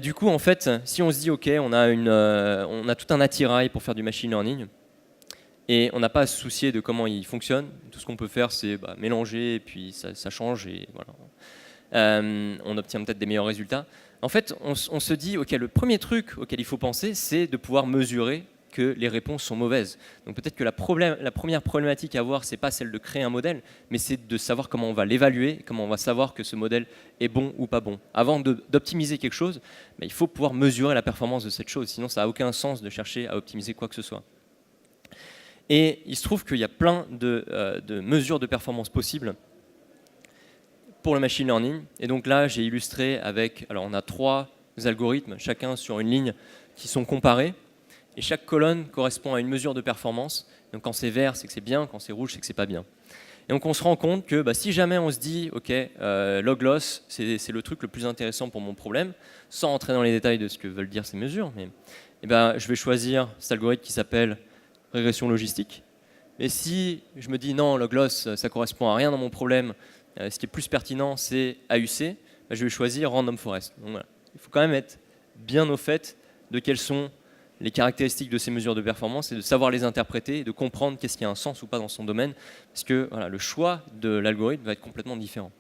[SPEAKER 2] Du coup, en fait, si on se dit, OK, on a tout un attirail pour faire du machine learning, et on n'a pas à se soucier de comment il fonctionne, tout ce qu'on peut faire, c'est mélanger, et puis ça change, et voilà. On obtient peut-être des meilleurs résultats. En fait, on se dit, OK, le premier truc auquel il faut penser, c'est de pouvoir mesurer que les réponses sont mauvaises. Donc peut-être que la première problématique à voir, c'est pas celle de créer un modèle, mais c'est de savoir comment on va l'évaluer, comment on va savoir que ce modèle est bon ou pas bon. Avant d'optimiser quelque chose, il faut pouvoir mesurer la performance de cette chose, sinon ça n'a aucun sens de chercher à optimiser quoi que ce soit. Et il se trouve qu'il y a plein de mesures de performance possibles pour le machine learning. Et donc là, j'ai illustré avec, alors on a 3 algorithmes, chacun sur une ligne, qui sont comparés. Et chaque colonne correspond à une mesure de performance. Donc quand c'est vert, c'est que c'est bien, quand c'est rouge, c'est que c'est pas bien. Et donc on se rend compte que si jamais on se dit, OK, log loss, c'est le truc le plus intéressant pour mon problème, sans entrer dans les détails de ce que veulent dire ces mesures, mais je vais choisir cet algorithme qui s'appelle régression logistique. Et si je me dis non, log loss, ça correspond à rien dans mon problème, ce qui est plus pertinent, c'est AUC, bah, je vais choisir random forest. Donc, voilà. Il faut quand même être bien au fait de quelles sont les caractéristiques de ces mesures de performance et de savoir les interpréter et de comprendre qu'est-ce qui a un sens ou pas dans son domaine, parce que voilà, le choix de l'algorithme va être complètement différent.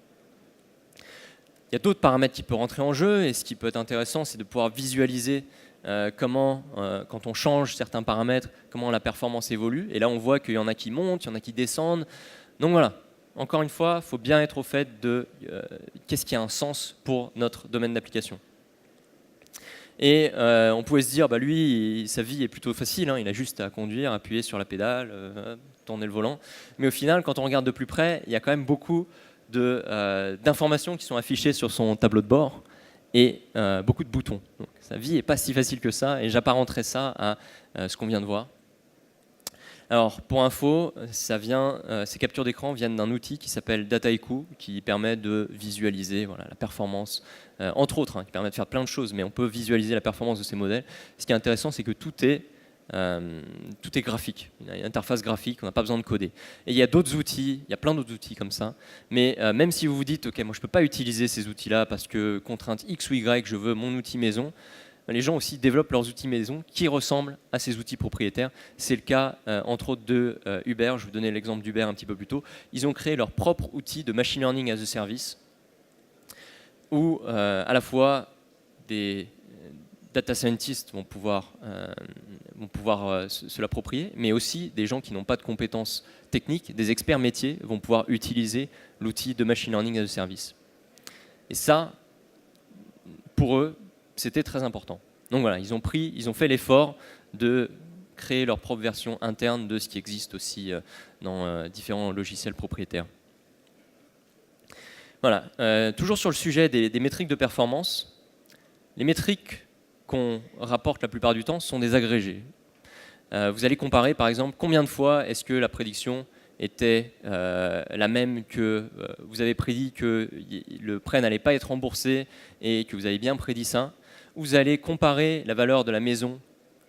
[SPEAKER 2] Il y a d'autres paramètres qui peuvent rentrer en jeu, et ce qui peut être intéressant, c'est de pouvoir visualiser comment, quand on change certains paramètres, comment la performance évolue. Et là, on voit qu'il y en a qui montent, il y en a qui descendent. Donc voilà, encore une fois, il faut bien être au fait de qu'est-ce qui a un sens pour notre domaine d'application. Et on pouvait se dire, bah lui, sa vie est plutôt facile, hein, il a juste à conduire, appuyer sur la pédale, tourner le volant. Mais au final, quand on regarde de plus près, il y a quand même beaucoup d'informations qui sont affichées sur son tableau de bord et beaucoup de boutons. Donc, sa vie n'est pas si facile que ça, et j'apparenterai ça à ce qu'on vient de voir. Alors, pour info, ces captures d'écran viennent d'un outil qui s'appelle Dataiku, qui permet de visualiser voilà, la performance, entre autres, hein, qui permet de faire plein de choses, mais on peut visualiser la performance de ces modèles. Ce qui est intéressant, c'est que tout est graphique, il y a une interface graphique, on n'a pas besoin de coder. Et il y a d'autres outils, il y a plein d'autres outils comme ça, mais même si vous vous dites, ok, moi je ne peux pas utiliser ces outils-là parce que contrainte X ou Y, je veux mon outil maison, les gens aussi développent leurs outils maison qui ressemblent à ces outils propriétaires. C'est le cas, entre autres, de Uber. Je vous donnais l'exemple d'Uber un petit peu plus tôt. Ils ont créé leur propre outil de machine learning as a service où à la fois des data scientists vont pouvoir se l'approprier, mais aussi des gens qui n'ont pas de compétences techniques, des experts métiers vont pouvoir utiliser l'outil de machine learning as a service. Et ça, pour eux, c'était très important. Donc voilà, ils ont fait l'effort de créer leur propre version interne de ce qui existe aussi dans différents logiciels propriétaires. Voilà, toujours sur le sujet des métriques de performance, les métriques qu'on rapporte la plupart du temps sont des agrégés. Vous allez comparer par exemple combien de fois est-ce que la prédiction était la même que vous avez prédit que le prêt n'allait pas être remboursé et que vous avez bien prédit ça. Vous allez comparer la valeur de la maison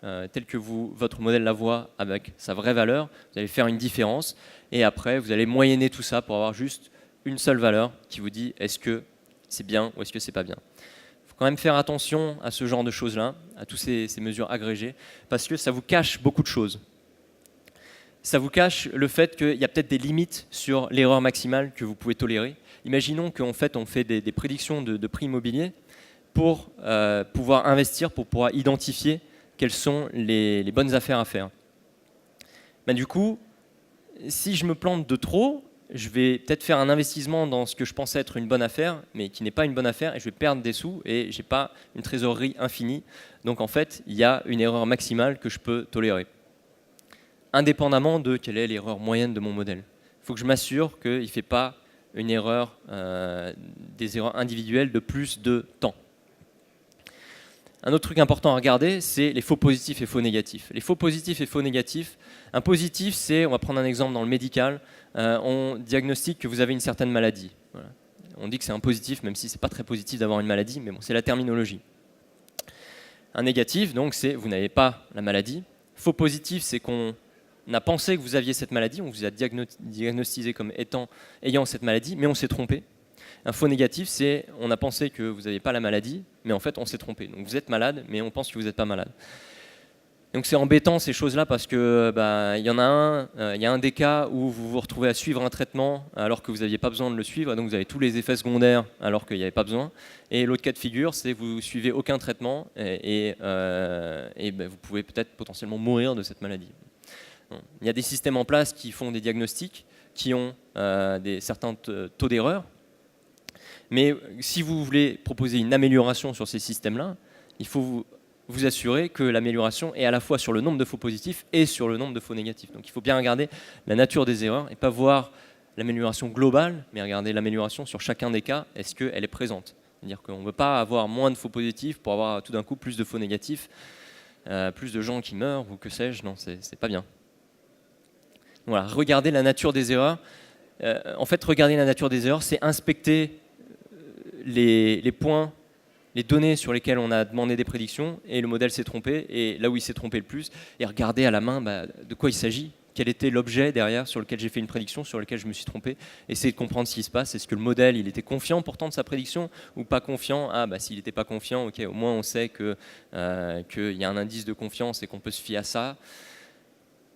[SPEAKER 2] telle que votre modèle la voit avec sa vraie valeur. Vous allez faire une différence et après vous allez moyenner tout ça pour avoir juste une seule valeur qui vous dit est-ce que c'est bien ou est-ce que c'est pas bien. Il faut quand même faire attention à ce genre de choses-là, à toutes ces mesures agrégées, parce que ça vous cache beaucoup de choses. Ça vous cache le fait qu'il y a peut-être des limites sur l'erreur maximale que vous pouvez tolérer. Imaginons qu'en fait on fait des prédictions de prix immobilier pour pouvoir investir, pour pouvoir identifier quelles sont les bonnes affaires à faire. Ben, du coup, si je me plante de trop, je vais peut-être faire un investissement dans ce que je pensais être une bonne affaire, mais qui n'est pas une bonne affaire, et je vais perdre des sous, et je n'ai pas une trésorerie infinie. Donc en fait, il y a une erreur maximale que je peux tolérer, indépendamment de quelle est l'erreur moyenne de mon modèle. Il faut que je m'assure qu'il ne fait pas une erreur, des erreurs individuelles de plus de temps. Un autre truc important à regarder, c'est les faux positifs et faux négatifs. Les faux positifs et faux négatifs, un positif, c'est, on va prendre un exemple dans le médical, on diagnostique que vous avez une certaine maladie. Voilà. On dit que c'est un positif, même si ce n'est pas très positif d'avoir une maladie, mais bon, c'est la terminologie. Un négatif, donc, c'est vous n'avez pas la maladie. Faux positif, c'est qu'on a pensé que vous aviez cette maladie, on vous a diagnostiqué comme ayant cette maladie, mais on s'est trompé. Un faux négatif, c'est on a pensé que vous n'aviez pas la maladie, mais en fait on s'est trompé. Donc vous êtes malade, mais on pense que vous n'êtes pas malade. Donc c'est embêtant ces choses-là parce que il y a un des cas où vous vous retrouvez à suivre un traitement alors que vous n'aviez pas besoin de le suivre, donc vous avez tous les effets secondaires alors qu'il n'y avait pas besoin. Et l'autre cas de figure, c'est que vous suivez aucun traitement et vous pouvez peut-être potentiellement mourir de cette maladie. Il y a des systèmes en place qui font des diagnostics, qui ont certains taux d'erreur. Mais si vous voulez proposer une amélioration sur ces systèmes-là, il faut vous assurer que l'amélioration est à la fois sur le nombre de faux positifs et sur le nombre de faux négatifs. Donc il faut bien regarder la nature des erreurs et pas voir l'amélioration globale, mais regarder l'amélioration sur chacun des cas, est-ce qu'elle est présente. C'est-à-dire qu'on ne veut pas avoir moins de faux positifs pour avoir tout d'un coup plus de faux négatifs, plus de gens qui meurent ou que sais-je, non, c'est pas bien. Voilà, regarder la nature des erreurs. En fait, regarder la nature des erreurs, c'est inspecter les points, les données sur lesquelles on a demandé des prédictions et le modèle s'est trompé, et là où il s'est trompé le plus, et regarder à la main de quoi il s'agit, quel était l'objet derrière sur lequel j'ai fait une prédiction, sur lequel je me suis trompé, essayer de comprendre ce qui se passe. Est-ce que le modèle il était confiant pourtant de sa prédiction ou pas confiant? Ah bah s'il n'était pas confiant, ok, au moins on sait qu'il y a un indice de confiance et qu'on peut se fier à ça.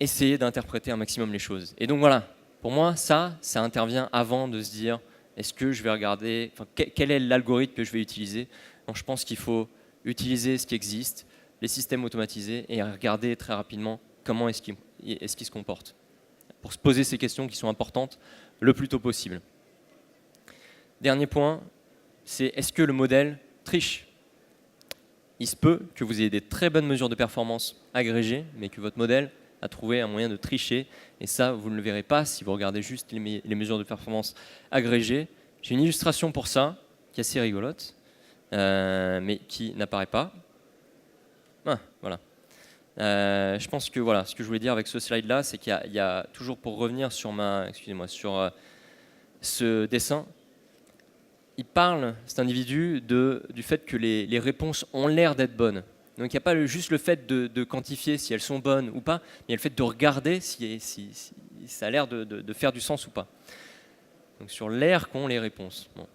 [SPEAKER 2] Essayer d'interpréter un maximum les choses. Et donc voilà, pour moi ça intervient avant de se dire est-ce que je vais regarder, quel est l'algorithme que je vais utiliser. Donc je pense qu'il faut utiliser ce qui existe, les systèmes automatisés et regarder très rapidement comment est-ce qu'ils se comportent pour se poser ces questions qui sont importantes le plus tôt possible. Dernier point, c'est est-ce que le modèle triche? Il se peut que vous ayez des très bonnes mesures de performance agrégées, mais que votre modèle a trouvé un moyen de tricher, et ça, vous ne le verrez pas si vous regardez juste les mesures de performance agrégées. J'ai une illustration pour ça, qui est assez rigolote, mais qui n'apparaît pas. Ah, voilà. Je pense que voilà, ce que je voulais dire avec ce slide-là, c'est qu'il y a toujours, pour revenir sur sur ce dessin, il parle, cet individu, du fait que les réponses ont l'air d'être bonnes. Donc il n'y a pas juste le fait de quantifier si elles sont bonnes ou pas, mais il y a le fait de regarder si ça a l'air de faire du sens ou pas. Donc sur l'air qu'ont les réponses. Bon.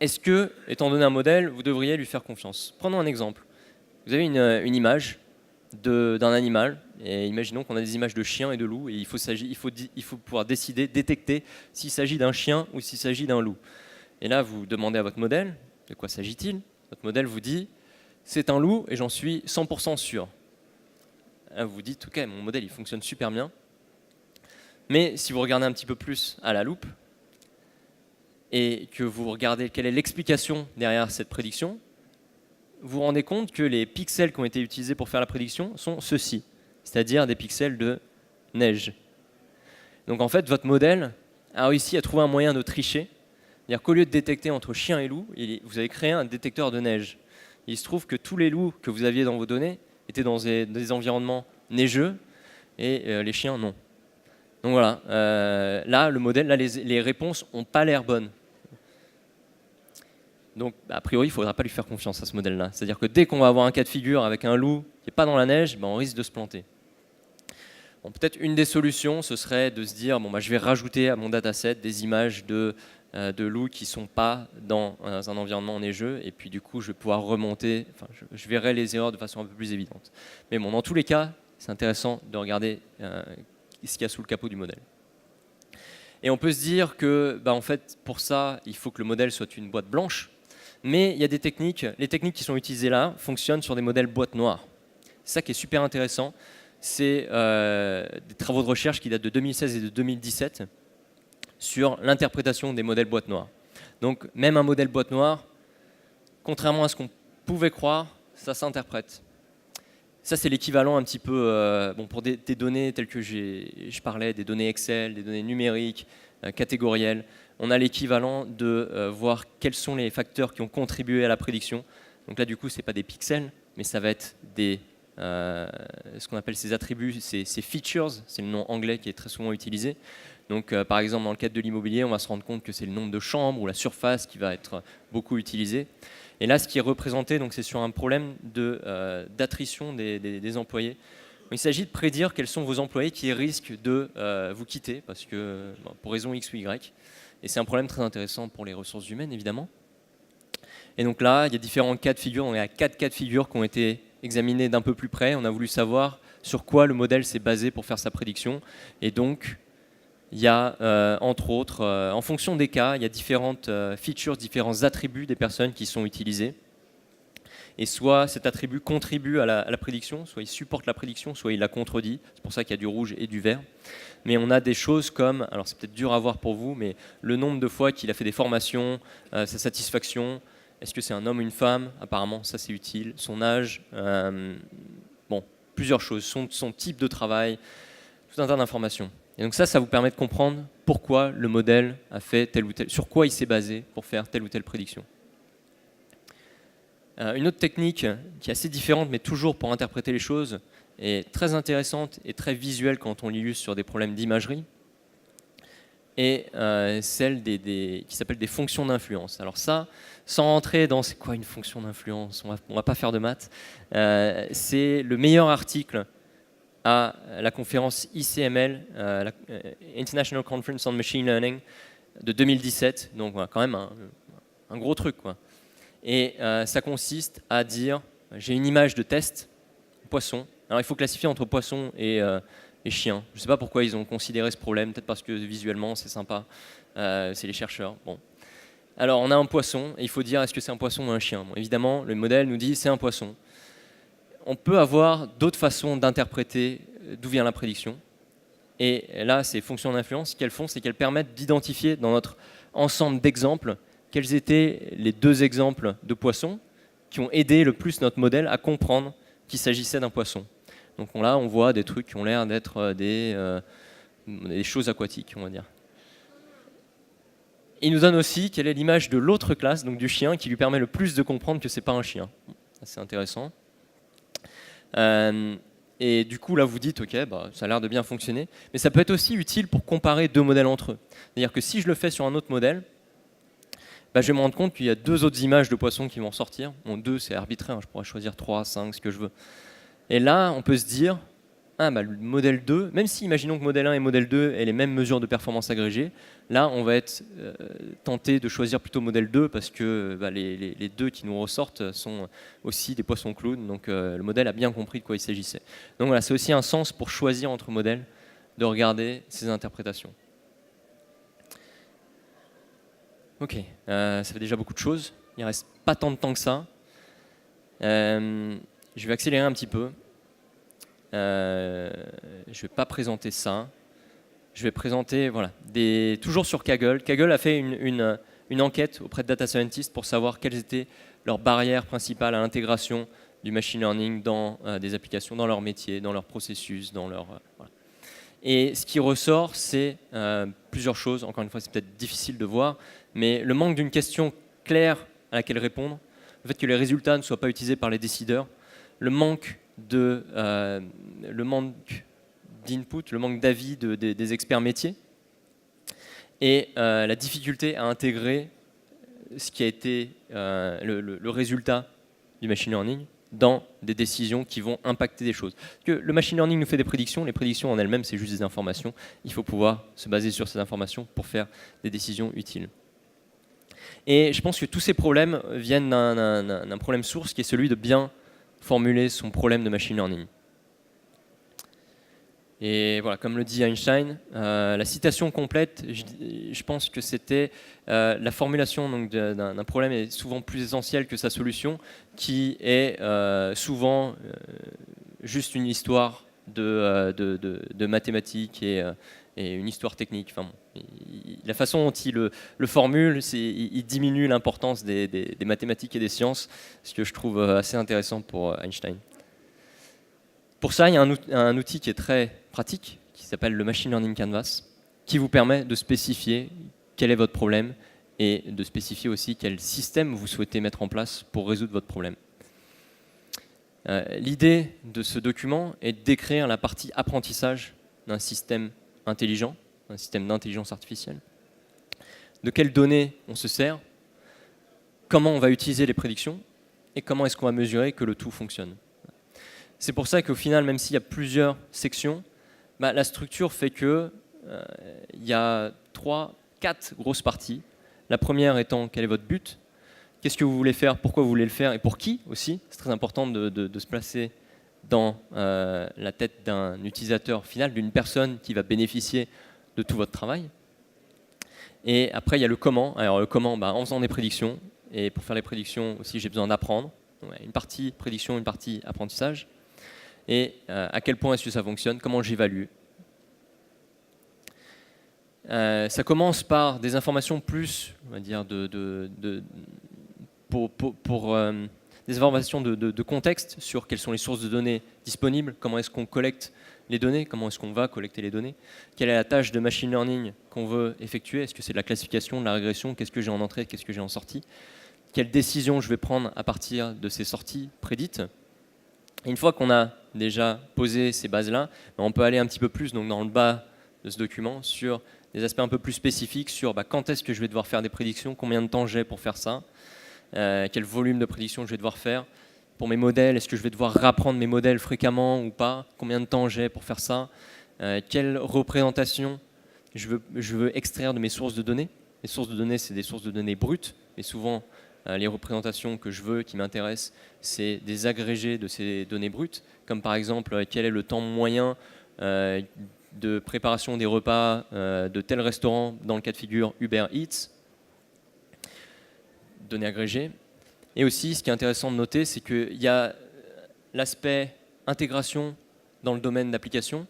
[SPEAKER 2] Est-ce que, étant donné un modèle, vous devriez lui faire confiance? Prenons un exemple. Vous avez une image d'un animal, et imaginons qu'on a des images de chiens et de loups, et il faut pouvoir détecter s'il s'agit d'un chien ou s'il s'agit d'un loup. Et là, vous demandez à votre modèle, de quoi s'agit-il? Votre modèle vous dit, c'est un loup et j'en suis 100% sûr. Là, vous vous dites, ok, mon modèle il fonctionne super bien. Mais si vous regardez un petit peu plus à la loupe et que vous regardez quelle est l'explication derrière cette prédiction, vous vous rendez compte que les pixels qui ont été utilisés pour faire la prédiction sont ceux-ci, c'est-à-dire des pixels de neige. Donc en fait, votre modèle a réussi à trouver un moyen de tricher, c'est-à-dire qu'au lieu de détecter entre chien et loup, vous avez créé un détecteur de neige. Il se trouve que tous les loups que vous aviez dans vos données étaient dans des environnements neigeux et les chiens non. Donc voilà, là le modèle, les réponses n'ont pas l'air bonnes. Donc a priori il ne faudra pas lui faire confiance à ce modèle-là. C'est-à-dire que dès qu'on va avoir un cas de figure avec un loup qui n'est pas dans la neige, on risque de se planter. Bon, peut-être une des solutions, ce serait de se dire je vais rajouter à mon dataset des images de loups qui ne sont pas dans un environnement neigeux, et puis du coup je vais pouvoir remonter, je verrai les erreurs de façon un peu plus évidente. Mais bon, dans tous les cas, c'est intéressant de regarder ce qu'il y a sous le capot du modèle. Et on peut se dire que en fait, pour ça, il faut que le modèle soit une boîte blanche, mais il y a des techniques, les techniques qui sont utilisées là fonctionnent sur des modèles boîte noire. C'est ça qui est super intéressant, c'est des travaux de recherche qui datent de 2016 et de 2017, sur l'interprétation des modèles boîte noire. Donc même un modèle boîte noire, contrairement à ce qu'on pouvait croire, ça s'interprète. Ça c'est l'équivalent un petit peu, pour des données telles que je parlais, des données Excel, des données numériques, catégorielles, on a l'équivalent de voir quels sont les facteurs qui ont contribué à la prédiction. Donc là du coup ce n'est pas des pixels, mais ça va être ce qu'on appelle ces attributs, ces features, c'est le nom anglais qui est très souvent utilisé. Donc, par exemple, dans le cadre de l'immobilier, on va se rendre compte que c'est le nombre de chambres ou la surface qui va être beaucoup utilisé. Et là, ce qui est représenté, c'est sur un problème d'attrition des employés. Il s'agit de prédire quels sont vos employés qui risquent de vous quitter pour raison X ou Y. Et c'est un problème très intéressant pour les ressources humaines, évidemment. Et donc là, il y a différents cas de figure. Il y a 4 cas de figure qui ont été examinés d'un peu plus près. On a voulu savoir sur quoi le modèle s'est basé pour faire sa prédiction. Et donc, il y a, entre autres, en fonction des cas, il y a différentes features, différents attributs des personnes qui sont utilisés. Et soit cet attribut contribue à la prédiction, soit il supporte la prédiction, soit il la contredit. C'est pour ça qu'il y a du rouge et du vert. Mais on a des choses comme, alors c'est peut-être dur à voir pour vous, mais le nombre de fois qu'il a fait des formations, sa satisfaction, est-ce que c'est un homme ou une femme? Apparemment, ça c'est utile. Son âge, plusieurs choses. Son type de travail, tout un tas d'informations. Et donc ça vous permet de comprendre pourquoi le modèle a fait tel ou tel, sur quoi il s'est basé pour faire telle ou telle prédiction. Une autre technique qui est assez différente, mais toujours pour interpréter les choses, est très intéressante et très visuelle quand on l'illustre sur des problèmes d'imagerie, et celle qui s'appelle des fonctions d'influence. Alors ça, sans rentrer dans c'est quoi une fonction d'influence, on va pas faire de maths, c'est le meilleur article à la conférence ICML, International Conference on Machine Learning, de 2017. Donc voilà, quand même un gros truc, quoi. Et ça consiste à dire, j'ai une image de test, poisson. Alors il faut classifier entre poisson et chien. Je ne sais pas pourquoi ils ont considéré ce problème, peut-être parce que visuellement c'est sympa, c'est les chercheurs. Bon. Alors on a un poisson, et il faut dire est-ce que c'est un poisson ou un chien. Bon, évidemment, le modèle nous dit c'est un poisson. On peut avoir d'autres façons d'interpréter d'où vient la prédiction. Et là, ces fonctions d'influence, ce qu'elles font, c'est qu'elles permettent d'identifier dans notre ensemble d'exemples quels étaient les 2 exemples de poissons qui ont aidé le plus notre modèle à comprendre qu'il s'agissait d'un poisson. Donc là, on voit des trucs qui ont l'air d'être des choses aquatiques, on va dire. Il nous donne aussi quelle est l'image de l'autre classe, donc du chien, qui lui permet le plus de comprendre que ce n'est pas un chien. C'est intéressant. Et du coup, là, vous dites, OK, ça a l'air de bien fonctionner. Mais ça peut être aussi utile pour comparer 2 modèles entre eux. C'est-à-dire que si je le fais sur un autre modèle, je vais me rendre compte qu'il y a 2 autres images de poissons qui vont sortir. Bon, 2, c'est arbitraire, je pourrais choisir 3, 5, ce que je veux. Et là, on peut se dire, le modèle 2, même si imaginons que modèle 1 et modèle 2 aient les mêmes mesures de performance agrégées, là, on va être tenté de choisir plutôt modèle 2 parce que les 2 qui nous ressortent sont aussi des poissons clowns. Donc le modèle a bien compris de quoi il s'agissait. Donc voilà, c'est aussi un sens pour choisir entre modèles, de regarder ces interprétations. Ok, ça fait déjà beaucoup de choses. Il ne reste pas tant de temps que ça. Je vais accélérer un petit peu. Je ne vais pas présenter ça. Je vais présenter, toujours sur Kaggle. Kaggle a fait une enquête auprès de data scientists pour savoir quelles étaient leurs barrières principales à l'intégration du machine learning dans des applications, dans leur métier, dans leur processus, dans leur... voilà. Et ce qui ressort, c'est plusieurs choses. Encore une fois, c'est peut-être difficile de voir, mais le manque d'une question claire à laquelle répondre, le fait que les résultats ne soient pas utilisés par les décideurs, le manque d'input, le manque d'avis des experts métiers, et la difficulté à intégrer ce qui a été le résultat du machine learning dans des décisions qui vont impacter des choses. Parce que le machine learning nous fait des prédictions, les prédictions en elles-mêmes, c'est juste des informations. Il faut pouvoir se baser sur ces informations pour faire des décisions utiles. Et je pense que tous ces problèmes viennent d'un problème source qui est celui de bien formuler son problème de machine learning. Et voilà, comme le dit Einstein, la citation complète, je pense que c'était la formulation d'un problème est souvent plus essentielle que sa solution, qui est souvent juste une histoire de mathématiques et une histoire technique. Enfin, bon, la façon dont il le formule, il diminue l'importance des mathématiques et des sciences, ce que je trouve assez intéressant pour Einstein. Pour ça, il y a un outil qui est très pratique, qui s'appelle le Machine Learning Canvas, qui vous permet de spécifier quel est votre problème et de spécifier aussi quel système vous souhaitez mettre en place pour résoudre votre problème. L'idée de ce document est de décrire la partie apprentissage d'un système intelligent, un système d'intelligence artificielle. De quelles données on se sert, comment on va utiliser les prédictions et comment est-ce qu'on va mesurer que le tout fonctionne. C'est pour ça qu'au final, même s'il y a plusieurs sections, la structure fait que il y a 3-4 grosses parties. La première étant quel est votre but, qu'est-ce que vous voulez faire, pourquoi vous voulez le faire et pour qui aussi. C'est très important de se placer dans la tête d'un utilisateur final, d'une personne qui va bénéficier de tout votre travail. Et après, il y a le comment. Alors le comment, en faisant des prédictions. Et pour faire les prédictions aussi, j'ai besoin d'apprendre. Une partie prédiction, une partie apprentissage. Et à quel point est-ce que ça fonctionne, comment j'évalue. Ça commence par des informations plus, on va dire, pour des informations de contexte sur quelles sont les sources de données disponibles, comment est-ce qu'on collecte les données, comment est-ce qu'on va collecter les données, quelle est la tâche de machine learning qu'on veut effectuer, est-ce que c'est de la classification, de la régression, qu'est-ce que j'ai en entrée, qu'est-ce que j'ai en sortie, quelles décisions je vais prendre à partir de ces sorties prédites. Et une fois qu'on a déjà posé ces bases-là, on peut aller un petit peu plus donc dans le bas de ce document sur des aspects un peu plus spécifiques sur quand est-ce que je vais devoir faire des prédictions, combien de temps j'ai pour faire ça, quel volume de prédictions je vais devoir faire, pour mes modèles? Est-ce que je vais devoir réapprendre mes modèles fréquemment ou pas? Combien de temps j'ai pour faire ça? Quelle représentation je veux extraire de mes sources de données? Les sources de données, c'est des sources de données brutes, mais souvent, les représentations que je veux, qui m'intéressent, c'est des agrégés de ces données brutes, comme par exemple, quel est le temps moyen de préparation des repas de tel restaurant dans le cas de figure Uber Eats, données agrégées. Et aussi, ce qui est intéressant de noter, c'est qu'il y a l'aspect intégration dans le domaine d'application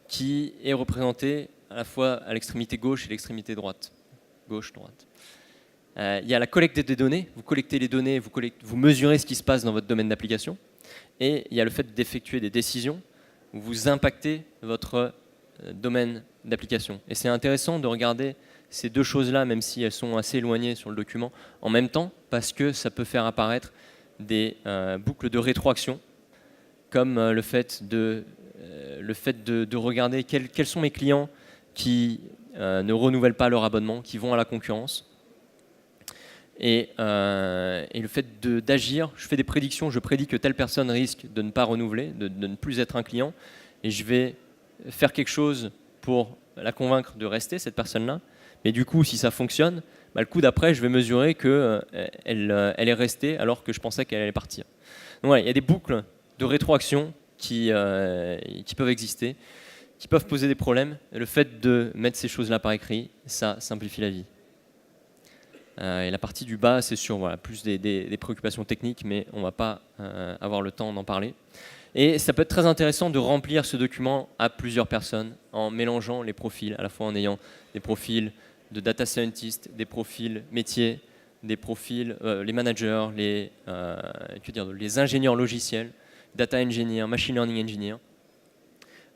[SPEAKER 2] qui est représenté à la fois à l'extrémité gauche et l'extrémité droite. Gauche-droite. Il y a la collecte des données, vous collectez les données, vous mesurez ce qui se passe dans votre domaine d'application. Et il y a le fait d'effectuer des décisions où vous impactez votre domaine d'application. Et c'est intéressant de regarder ces deux choses-là, même si elles sont assez éloignées sur le document, en même temps, parce que ça peut faire apparaître des boucles de rétroaction, comme le fait de regarder quels sont mes clients qui ne renouvellent pas leur abonnement, qui vont à la concurrence. Et le fait d'agir, je fais des prédictions, je prédis que telle personne risque de ne pas renouveler, de ne plus être un client, et je vais faire quelque chose pour la convaincre de rester, cette personne-là. Mais du coup, si ça fonctionne, le coup d'après, je vais mesurer qu'elle est restée alors que je pensais qu'elle allait partir. Donc voilà, il y a des boucles de rétroaction qui peuvent exister, qui peuvent poser des problèmes. Et le fait de mettre ces choses-là par écrit, ça simplifie la vie. Et la partie du bas, c'est sur plus des préoccupations techniques, mais on ne va pas avoir le temps d'en parler. Et ça peut être très intéressant de remplir ce document à plusieurs personnes en mélangeant les profils, à la fois en ayant des profils de data scientist, des profils métiers, des profils, les managers, les ingénieurs logiciels, data engineer, machine learning engineer.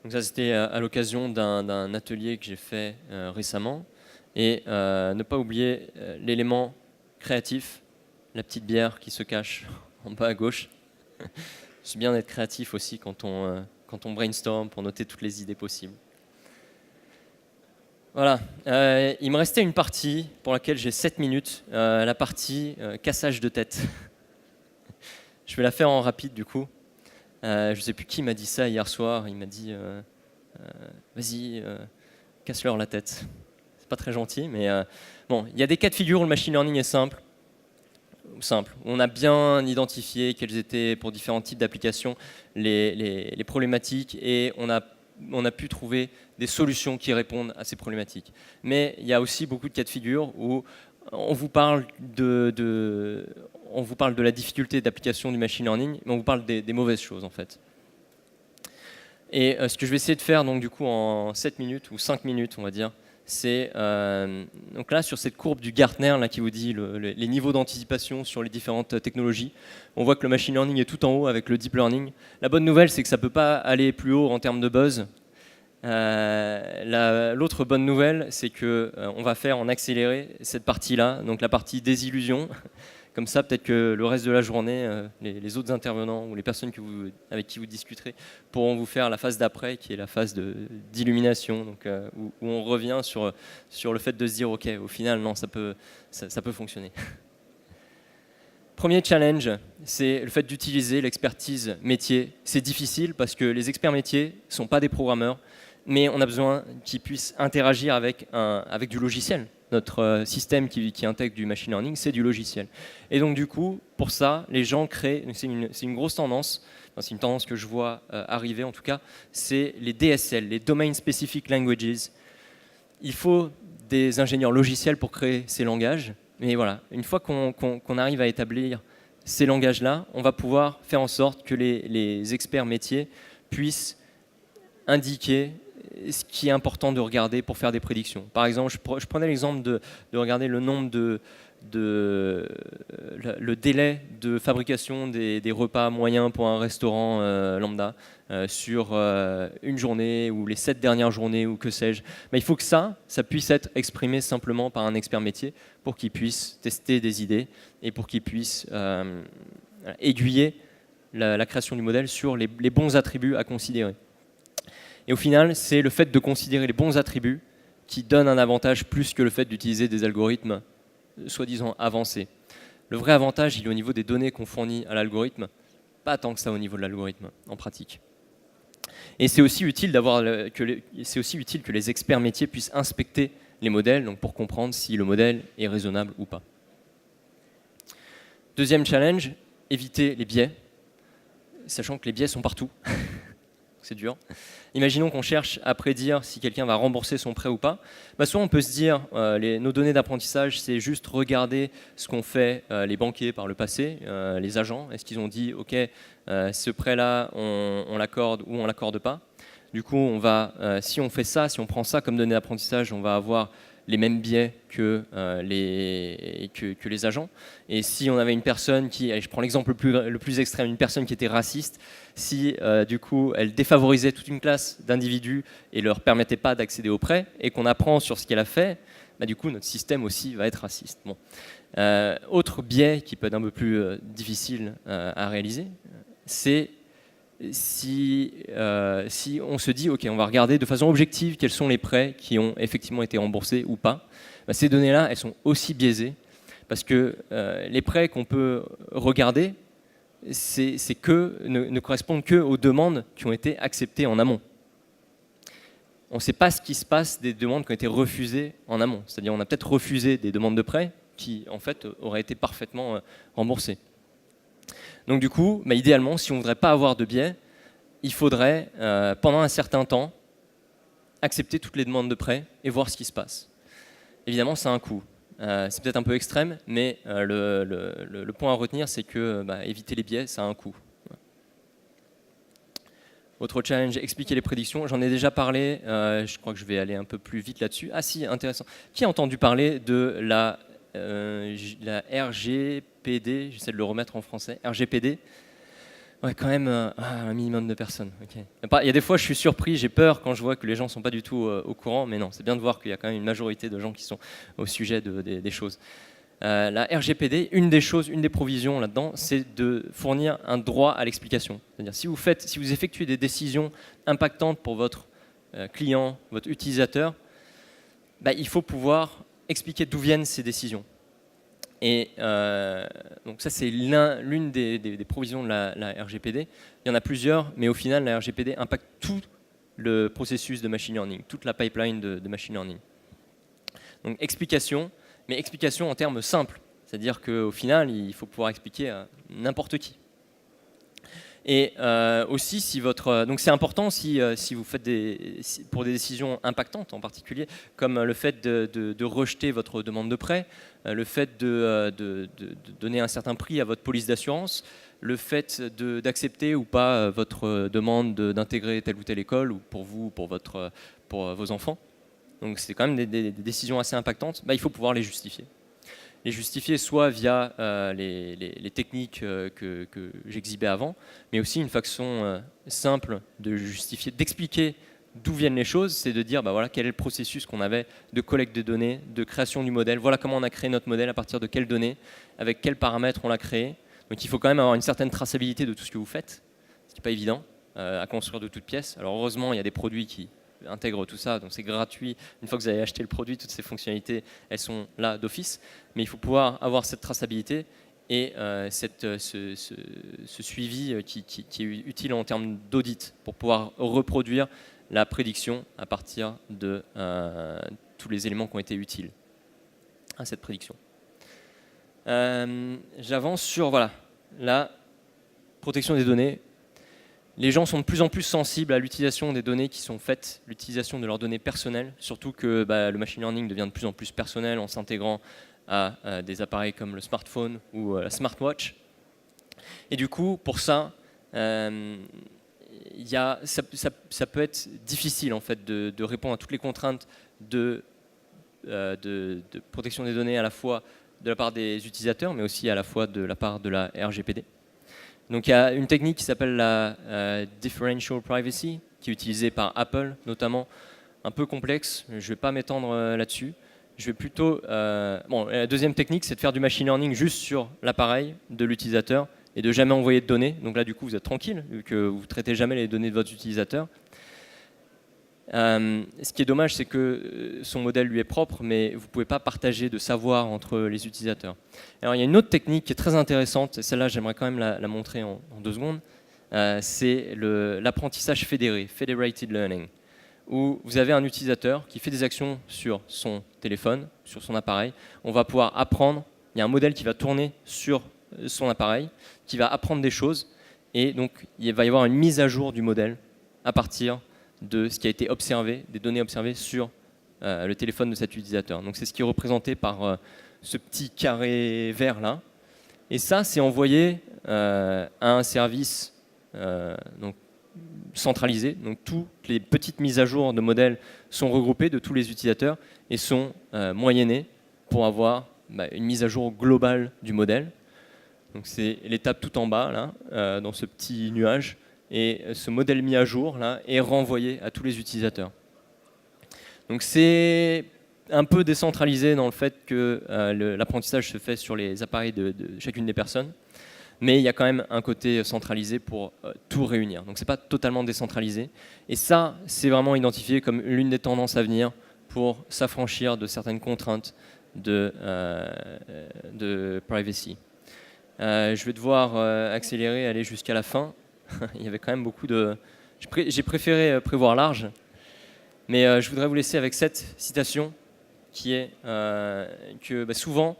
[SPEAKER 2] Donc ça, c'était à l'occasion d'un atelier que j'ai fait récemment. Et ne pas oublier l'élément créatif, la petite bière qui se cache en bas à gauche. C'est bien d'être créatif aussi quand on brainstorm pour noter toutes les idées possibles. Voilà, il me restait une partie pour laquelle j'ai 7 minutes, la partie cassage de tête. Je vais la faire en rapide du coup. Je ne sais plus qui m'a dit ça hier soir, il m'a dit vas-y, casse-leur la tête. C'est pas très gentil, mais bon, il y a des cas de figure où le machine learning est simple. On a bien identifié quelles étaient pour différents types d'applications les problématiques et on a pu trouver des solutions qui répondent à ces problématiques. Mais il y a aussi beaucoup de cas de figure où on vous parle de la difficulté d'application du machine learning, mais on vous parle des mauvaises choses en fait. Et ce que je vais essayer de faire donc du coup en 7 minutes ou 5 minutes on va dire, c'est donc là sur cette courbe du Gartner là, qui vous dit les niveaux d'anticipation sur les différentes technologies. On voit que le machine learning est tout en haut avec le deep learning. La bonne nouvelle, c'est que ça ne peut pas aller plus haut en termes de buzz. L'autre bonne nouvelle, c'est qu'on va faire en accéléré cette partie-là, donc la partie désillusion. Comme ça, peut-être que le reste de la journée, les autres intervenants ou les personnes avec qui vous discuterez pourront vous faire la phase d'après, qui est la phase d'illumination, donc, où on revient sur le fait de se dire, OK, au final, non, ça peut fonctionner. Premier challenge, c'est le fait d'utiliser l'expertise métier. C'est difficile parce que les experts métiers ne sont pas des programmeurs, mais on a besoin qu'ils puissent interagir avec du logiciel. Notre système qui intègre du machine learning, c'est du logiciel. Et donc du coup, pour ça, les gens créent, c'est une grosse tendance, enfin, c'est une tendance que je vois arriver en tout cas, c'est les DSL, les Domain Specific Languages. Il faut des ingénieurs logiciels pour créer ces langages, mais voilà, une fois qu'on arrive à établir ces langages-là, on va pouvoir faire en sorte que les experts métiers puissent indiquer ce qui est important de regarder pour faire des prédictions. Par exemple, je prenais l'exemple de regarder le nombre le délai de fabrication des repas moyens pour un restaurant lambda sur une journée ou les 7 dernières journées ou que sais-je. Mais il faut que ça puisse être exprimé simplement par un expert métier pour qu'il puisse tester des idées et pour qu'il puisse aiguiller la création du modèle sur les bons attributs à considérer. Et au final, c'est le fait de considérer les bons attributs qui donne un avantage plus que le fait d'utiliser des algorithmes soi-disant avancés. Le vrai avantage, il est au niveau des données qu'on fournit à l'algorithme. pas tant que ça au niveau de l'algorithme en pratique. Et c'est aussi utile que les experts métiers puissent inspecter les modèles, donc pour comprendre si le modèle est raisonnable ou pas. Deuxième challenge, éviter les biais, sachant que les biais sont partout. C'est dur. Imaginons qu'on cherche à prédire si quelqu'un va rembourser son prêt ou pas. Soit on peut se dire, nos données d'apprentissage, c'est juste regarder ce qu'ont fait les banquiers par le passé, les agents. Est-ce qu'ils ont dit, OK, ce prêt-là, on l'accorde ou on ne l'accorde pas. Du coup, si on fait ça, si on prend ça comme données d'apprentissage, on va avoir les mêmes biais que les agents. Et si on avait une personne je prends l'exemple le plus extrême, une personne qui était raciste, si du coup elle défavorisait toute une classe d'individus et leur permettait pas d'accéder aux prêts, et qu'on apprend sur ce qu'elle a fait, du coup notre système aussi va être raciste. Bon. Autre biais qui peut être un peu plus difficile à réaliser, c'est si on se dit, OK, on va regarder de façon objective quels sont les prêts qui ont effectivement été remboursés ou pas, ces données-là, elles sont aussi biaisées parce que les prêts qu'on peut regarder, ne correspondent que aux demandes qui ont été acceptées en amont. On ne sait pas ce qui se passe des demandes qui ont été refusées en amont. C'est-à-dire on a peut-être refusé des demandes de prêts qui, en fait, auraient été parfaitement remboursées. Donc du coup, idéalement, si on ne voudrait pas avoir de biais, il faudrait, pendant un certain temps, accepter toutes les demandes de prêt et voir ce qui se passe. Évidemment, ça a un coût. C'est peut-être un peu extrême, mais le point à retenir, c'est que éviter les biais, ça a un coût. Autre challenge, expliquer les prédictions. J'en ai déjà parlé, je crois que je vais aller un peu plus vite là-dessus. Ah si, intéressant. Qui a entendu parler de la RGPD, j'essaie de le remettre en français, RGPD. Ouais, quand même un minimum de personnes. Okay. Il y a des fois, je suis surpris, j'ai peur quand je vois que les gens ne sont pas du tout au courant, mais non, c'est bien de voir qu'il y a quand même une majorité de gens qui sont au sujet des choses. La RGPD, une des provisions là-dedans, c'est de fournir un droit à l'explication. C'est-à-dire, si vous effectuez des décisions impactantes pour votre client, votre utilisateur, il faut pouvoir expliquer d'où viennent ces décisions. Et donc ça, c'est l'une des provisions de la RGPD. Il y en a plusieurs, mais au final, la RGPD impacte tout le processus de machine learning, toute la pipeline de machine learning. Donc explication, mais explication en termes simples. C'est-à-dire qu'au final, il faut pouvoir expliquer à n'importe qui. Et aussi, donc c'est important si vous faites pour des décisions impactantes en particulier, comme le fait de rejeter votre demande de prêt, le fait de donner un certain prix à votre police d'assurance, le fait d'accepter ou pas votre demande d'intégrer telle ou telle école, ou pour vous, pour vos enfants. Donc c'est quand même des décisions assez impactantes. Il faut pouvoir les justifier. Les justifier soit via les techniques que j'exhibais avant, mais aussi une façon simple de justifier, d'expliquer d'où viennent les choses, c'est de dire voilà, quel est le processus qu'on avait de collecte de données, de création du modèle, voilà comment on a créé notre modèle, à partir de quelles données, avec quels paramètres on l'a créé. Donc il faut quand même avoir une certaine traçabilité de tout ce que vous faites, ce qui n'est pas évident à construire de toutes pièces. Alors heureusement, il y a des produits qui intègre tout ça, donc c'est gratuit. Une fois que vous avez acheté le produit, toutes ces fonctionnalités, elles sont là d'office. Mais il faut pouvoir avoir cette traçabilité et ce suivi qui est utile en termes d'audit pour pouvoir reproduire la prédiction à partir de tous les éléments qui ont été utiles à cette prédiction. J'avance sur la protection des données. Les gens sont de plus en plus sensibles à l'utilisation des données qui sont faites, l'utilisation de leurs données personnelles, surtout que le machine learning devient de plus en plus personnel en s'intégrant à des appareils comme le smartphone ou la smartwatch. Et du coup, pour ça, ça peut être difficile en fait, de répondre à toutes les contraintes de protection des données à la fois de la part des utilisateurs, mais aussi à la fois de la part de la RGPD. Donc il y a une technique qui s'appelle la differential privacy, qui est utilisée par Apple notamment, un peu complexe, je ne vais pas m'étendre là-dessus. Je vais plutôt... la deuxième technique, c'est de faire du machine learning juste sur l'appareil de l'utilisateur et de jamais envoyer de données. Donc là, du coup, vous êtes tranquille, vu que vous ne traitez jamais les données de votre utilisateur. Ce qui est dommage, c'est que son modèle lui est propre, mais vous ne pouvez pas partager de savoir entre les utilisateurs. Alors, il y a une autre technique qui est très intéressante, et celle-là, j'aimerais quand même la montrer en 2 secondes. C'est l'apprentissage fédéré, Federated Learning, où vous avez un utilisateur qui fait des actions sur son téléphone, sur son appareil. On va pouvoir apprendre, il y a un modèle qui va tourner sur son appareil, qui va apprendre des choses, et donc il va y avoir une mise à jour du modèle à partir de ce qui a été observé, des données observées sur le téléphone de cet utilisateur. Donc c'est ce qui est représenté par ce petit carré vert là. Et ça, c'est envoyé à un service donc, centralisé. Donc toutes les petites mises à jour de modèles sont regroupées de tous les utilisateurs et sont moyennées pour avoir une mise à jour globale du modèle. Donc c'est l'étape tout en bas là, dans ce petit nuage. Et ce modèle mis à jour là, est renvoyé à tous les utilisateurs. Donc c'est un peu décentralisé dans le fait que l'apprentissage se fait sur les appareils de chacune des personnes, mais il y a quand même un côté centralisé pour tout réunir. Donc c'est pas totalement décentralisé. Et ça, c'est vraiment identifié comme l'une des tendances à venir pour s'affranchir de certaines contraintes de privacy. Je vais devoir accélérer, aller jusqu'à la fin. Il y avait quand même beaucoup de... J'ai préféré prévoir large, mais je voudrais vous laisser avec cette citation qui est que souvent,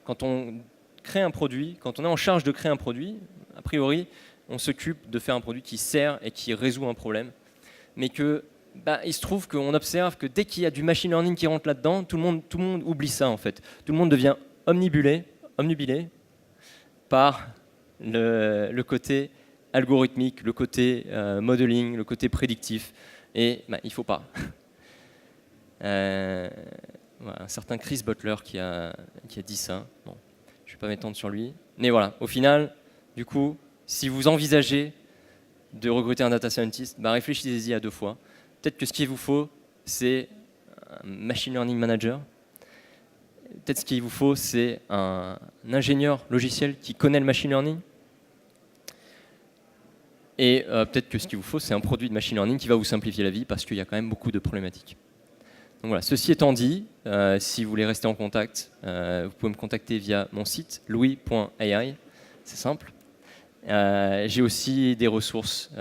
[SPEAKER 2] quand on crée un produit, quand on est en charge de créer un produit, a priori, on s'occupe de faire un produit qui sert et qui résout un problème, mais que il se trouve qu'on observe que dès qu'il y a du machine learning qui rentre là-dedans, tout le monde oublie ça en fait. Tout le monde devient omnubilé par le côté algorithmique, le côté modeling, le côté prédictif, et il ne faut pas. Voilà, un certain Chris Butler qui a dit ça. Bon, je ne vais pas m'étendre sur lui, mais voilà, au final, du coup, si vous envisagez de recruter un data scientist, réfléchissez-y à 2 fois. Peut-être que ce qu'il vous faut, c'est un machine learning manager. Peut-être ce qu'il vous faut, c'est un ingénieur logiciel qui connaît le machine learning. Et peut-être que ce qu'il vous faut, c'est un produit de machine learning qui va vous simplifier la vie parce qu'il y a quand même beaucoup de problématiques. Donc voilà, ceci étant dit, si vous voulez rester en contact, vous pouvez me contacter via mon site louis.ai, c'est simple. J'ai aussi des ressources,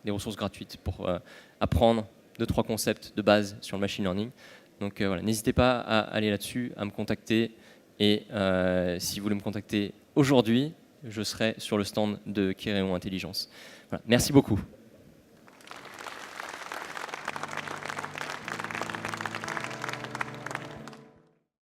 [SPEAKER 2] des ressources gratuites pour apprendre 2-3 concepts de base sur le machine learning. Donc voilà, n'hésitez pas à aller là-dessus, à me contacter. Et si vous voulez me contacter aujourd'hui, je serai sur le stand de Kéréon Intelligence. Voilà. Merci beaucoup.